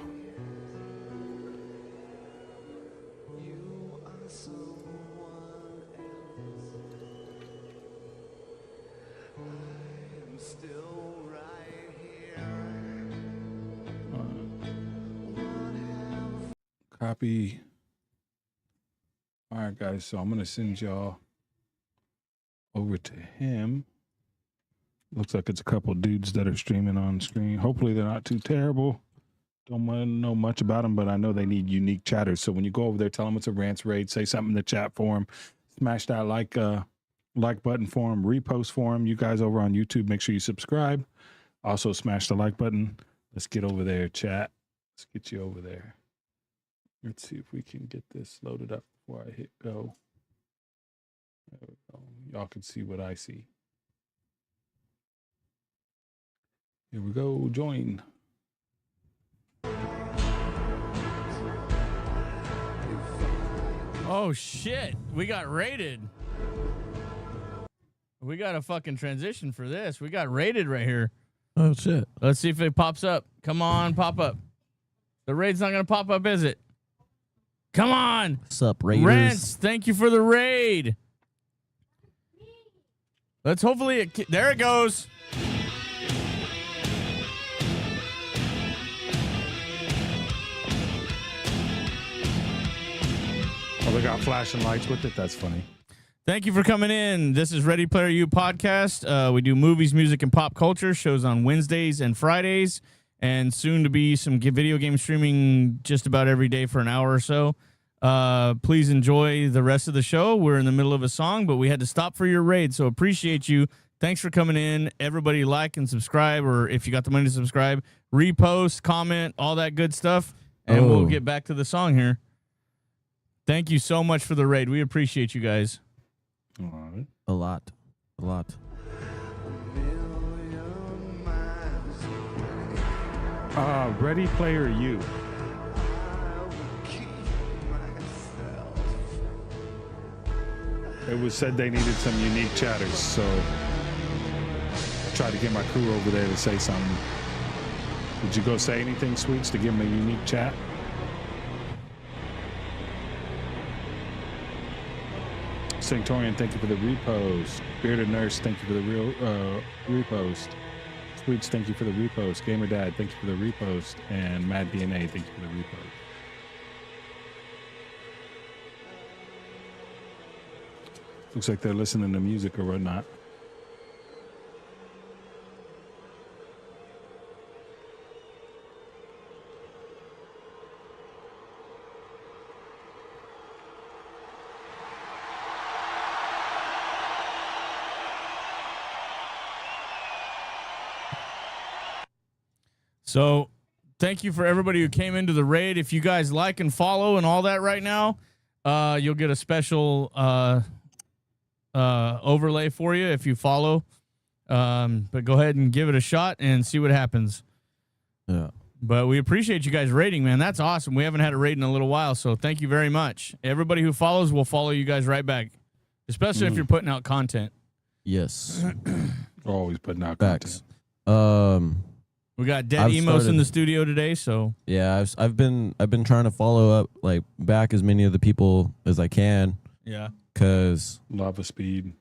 Copy. All right, guys. So I'm going to send y'all over to him. Looks like it's a couple dudes that are streaming on screen. Hopefully they're not too terrible. Don't want to know much about them, but I know they need unique chatters. So when you go over there, tell them it's a rants raid. Say something in the chat for them. Smash that like button for them. Repost for them. You guys over on YouTube, make sure you subscribe. Also smash the like button. Let's get over there, chat. Let's get you over there. Let's see if we can get this loaded up before I hit go. There we go. Y'all can see what I see. Here we go. Join. Oh shit, we got raided. We got a fucking transition for this. We got raided right here. Oh shit. Let's see if it pops up. Come on, pop up. The raid's not gonna pop up, is it? Come on. What's up, Raiders? Rance, thank you for the raid. Let's hopefully there it goes. Oh, they got flashing lights with it. That's funny. Thank you for coming in. This is Ready Player U podcast. We do movies, music, and pop culture shows on Wednesdays and Fridays, and soon to be some video game streaming just about every day for an hour or so. Please enjoy the rest of the show. We're in the middle of a song, but we had to stop for your raid, so appreciate you. Thanks for coming in. Everybody like and subscribe, or if you got the money to subscribe, repost, comment, all that good stuff, and we'll get back to the song here. Thank you so much for the raid. We appreciate you guys. A lot. Ready Player U. It was said they needed some unique chatters, so I tried to get my crew over there to say something. Did you go say anything, Sweets, to give them a unique chat? Sanctorian, thank you for the repost. Bearded Nurse, thank you for the repost. Sweets, thank you for the repost. Gamer Dad, thank you for the repost. And Mad DNA, thank you for the repost. Looks like they're listening to music or whatnot. So thank you for everybody who came into the raid. If you guys like and follow and all that right now, you'll get a special overlay for you if you follow. But go ahead and give it a shot and see what happens. Yeah. But we appreciate you guys raiding, man. That's awesome. We haven't had a raid in a little while, so thank you very much. Everybody who follows will follow you guys right back, especially if you're putting out content. Yes. Always putting out Facts. content. We got Dead Emos in the studio today, so yeah, I've been trying to follow up like back as many of the people as I can. Yeah. Cause Lava Speed.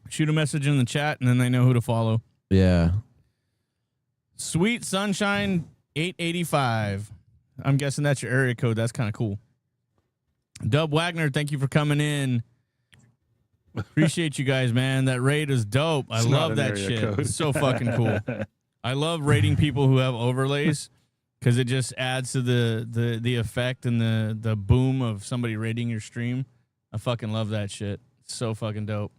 Shoot a message in the chat and then they know who to follow. Yeah. Sweet Sunshine 885. I'm guessing that's your area code. That's kind of cool. Dub Wagner, thank you for coming in. Appreciate you guys, man. That raid is dope. I love that shit. Code. It's so fucking cool. I love rating people who have overlays because it just adds to the effect and the boom of somebody rating your stream. I fucking love that shit. It's so fucking dope.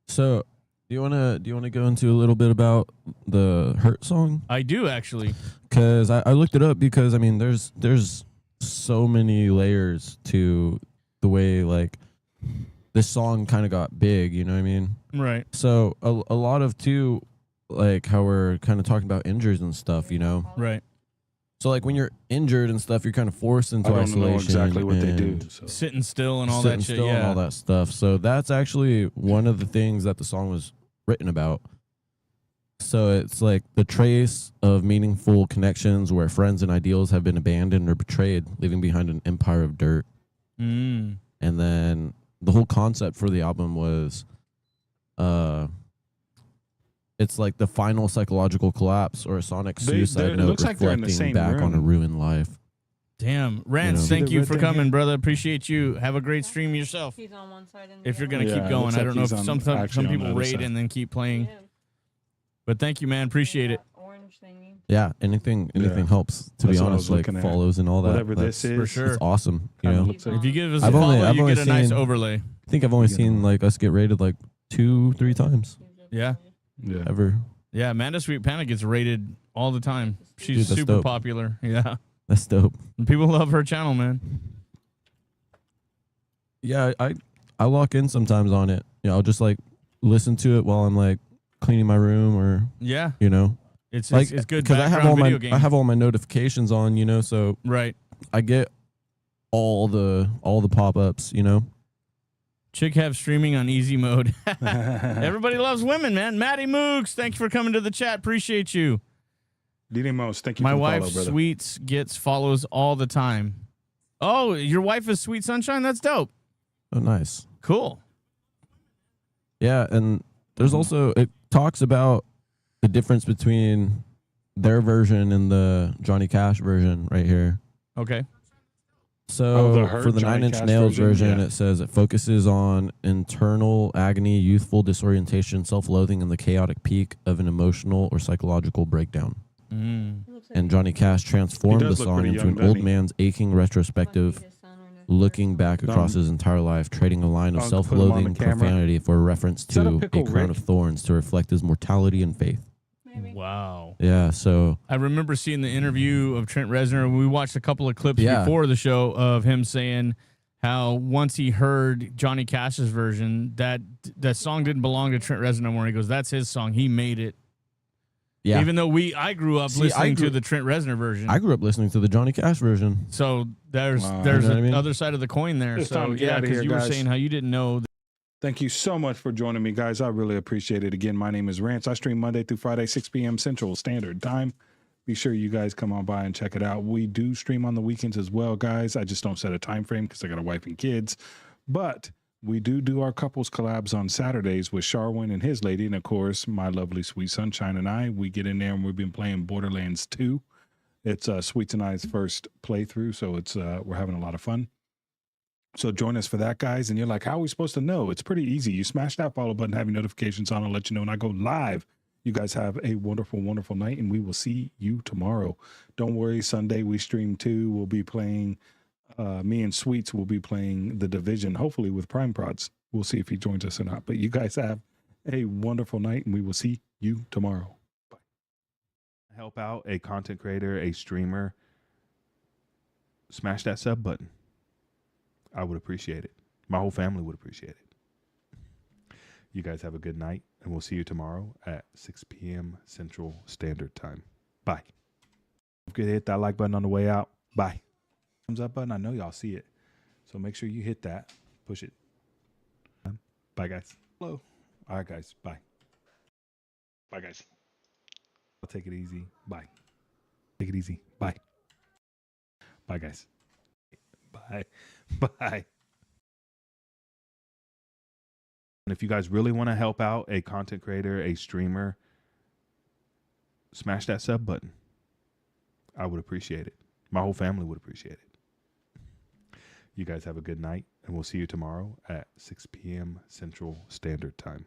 So, do you wanna go into a little bit about the Hurt song? I do actually, because I looked it up because I mean there's so many layers to the way like this song kind of got big. You know what I mean? Right. So a lot of too. Like how we're kind of talking about injuries and stuff, you know? Right. So like when you're injured and stuff, you're kind of forced into isolation. I don't know exactly what they do. So. Sitting still and all that shit. Yeah. And all that stuff. So that's actually one of the things that the song was written about. So it's like the trace of meaningful connections where friends and ideals have been abandoned or betrayed, leaving behind an empire of dirt. Mm. And then the whole concept for the album was it's like the final psychological collapse or a sonic suicide note reflecting back on a ruined life. Damn. Rance, thank you for coming, brother. Appreciate you. Have a great stream yourself. He's on one side and if you're going to keep going. I don't know if some people raid and then keep playing. Yeah. But thank you, man. Appreciate it. Orange thingy. Yeah, anything helps, to be honest, like follows and all that. Whatever this is. For sure. It's awesome. You know? If you give us a follow, you get a nice overlay. I think I've only seen like us get rated like 2-3 times. Yeah. Yeah. Ever. Yeah, Amanda Sweet Panic gets rated all the time. She's Dude, super dope. popular. Yeah. That's dope. And people love her channel, man. Yeah, I lock in sometimes on it. You know, I'll just like listen to it while I'm like cleaning my room or you know. It's like it's good because background I have all my notifications on, you know, so right. I get all the pop-ups, you know. Chick have streaming on easy mode. Everybody loves women, man. Maddie Mooks, thank you for coming to the chat. Appreciate you. DD Most, thank you. My for the wife follow, brother. Sweets gets follows all the time. Oh, your wife is Sweet Sunshine? That's dope. Oh, nice. Cool. Yeah, and there's also, it talks about the difference between their version and the Johnny Cash version right here. Okay. So for the Johnny 9 Inch Cash Nails version, yeah. it says it focuses on internal agony, youthful disorientation, self-loathing, and the chaotic peak of an emotional or psychological breakdown. And Johnny Cash transformed the does look song pretty into young, an old doesn't he? man's aching retrospective, looking back across his entire life, trading a line of Put him on the self-loathing camera. profanity for a reference Is that a to pickle, a crown Rick? of thorns to reflect his mortality and faith. Wow. Yeah, so I remember seeing the interview of Trent Reznor. We watched a couple of clips Yeah. before the show of him saying how once he heard Johnny Cash's version, that song didn't belong to Trent Reznor anymore. He goes, "That's his song. He made it." yeah. Even though I grew up listening to the Trent Reznor version. I grew up listening to the Johnny Cash version. So there's Wow. You know what I mean? other side of the coin there. It's So time to get yeah, outta because here, you were guys. saying how you didn't know. Thank you so much for joining me, guys. I really appreciate it. Again, my name is Rance. I stream Monday through Friday, 6 p.m. Central Standard Time. Be sure you guys come on by and check it out. We do stream on the weekends as well, guys. I just don't set a time frame because I got a wife and kids. But we do our couples collabs on Saturdays with Sharwin and his lady. And, of course, my lovely Sweet Sunshine and I. We get in there and we've been playing Borderlands 2. It's Sweets and I's first playthrough, so it's we're having a lot of fun. So join us for that, guys. And you're like, how are we supposed to know? It's pretty easy. You smash that follow button, have your notifications on, and let you know when I go live. You guys have a wonderful, wonderful night, and we will see you tomorrow. Don't worry, Sunday we stream too. We'll be playing, me and Sweets will be playing The Division, hopefully with Prime Prods. We'll see if he joins us or not. But you guys have a wonderful night, and we will see you tomorrow. Bye. Help out a content creator, a streamer. Smash that sub button. I would appreciate it. My whole family would appreciate it. You guys have a good night, and we'll see you tomorrow at 6 p.m. Central Standard Time. Bye. Don't forget to hit that like button on the way out. Bye. Thumbs up button. I know y'all see it. So make sure you hit that. Push it. Bye, guys. Hello. All right, guys. Bye. Bye, guys. I'll take it easy. Bye. Take it easy. Bye. Bye, guys. Bye. Bye. And if you guys really want to help out a content creator, a streamer, smash that sub button. I would appreciate it. My whole family would appreciate it. You guys have a good night, and we'll see you tomorrow at 6 p.m. Central Standard Time.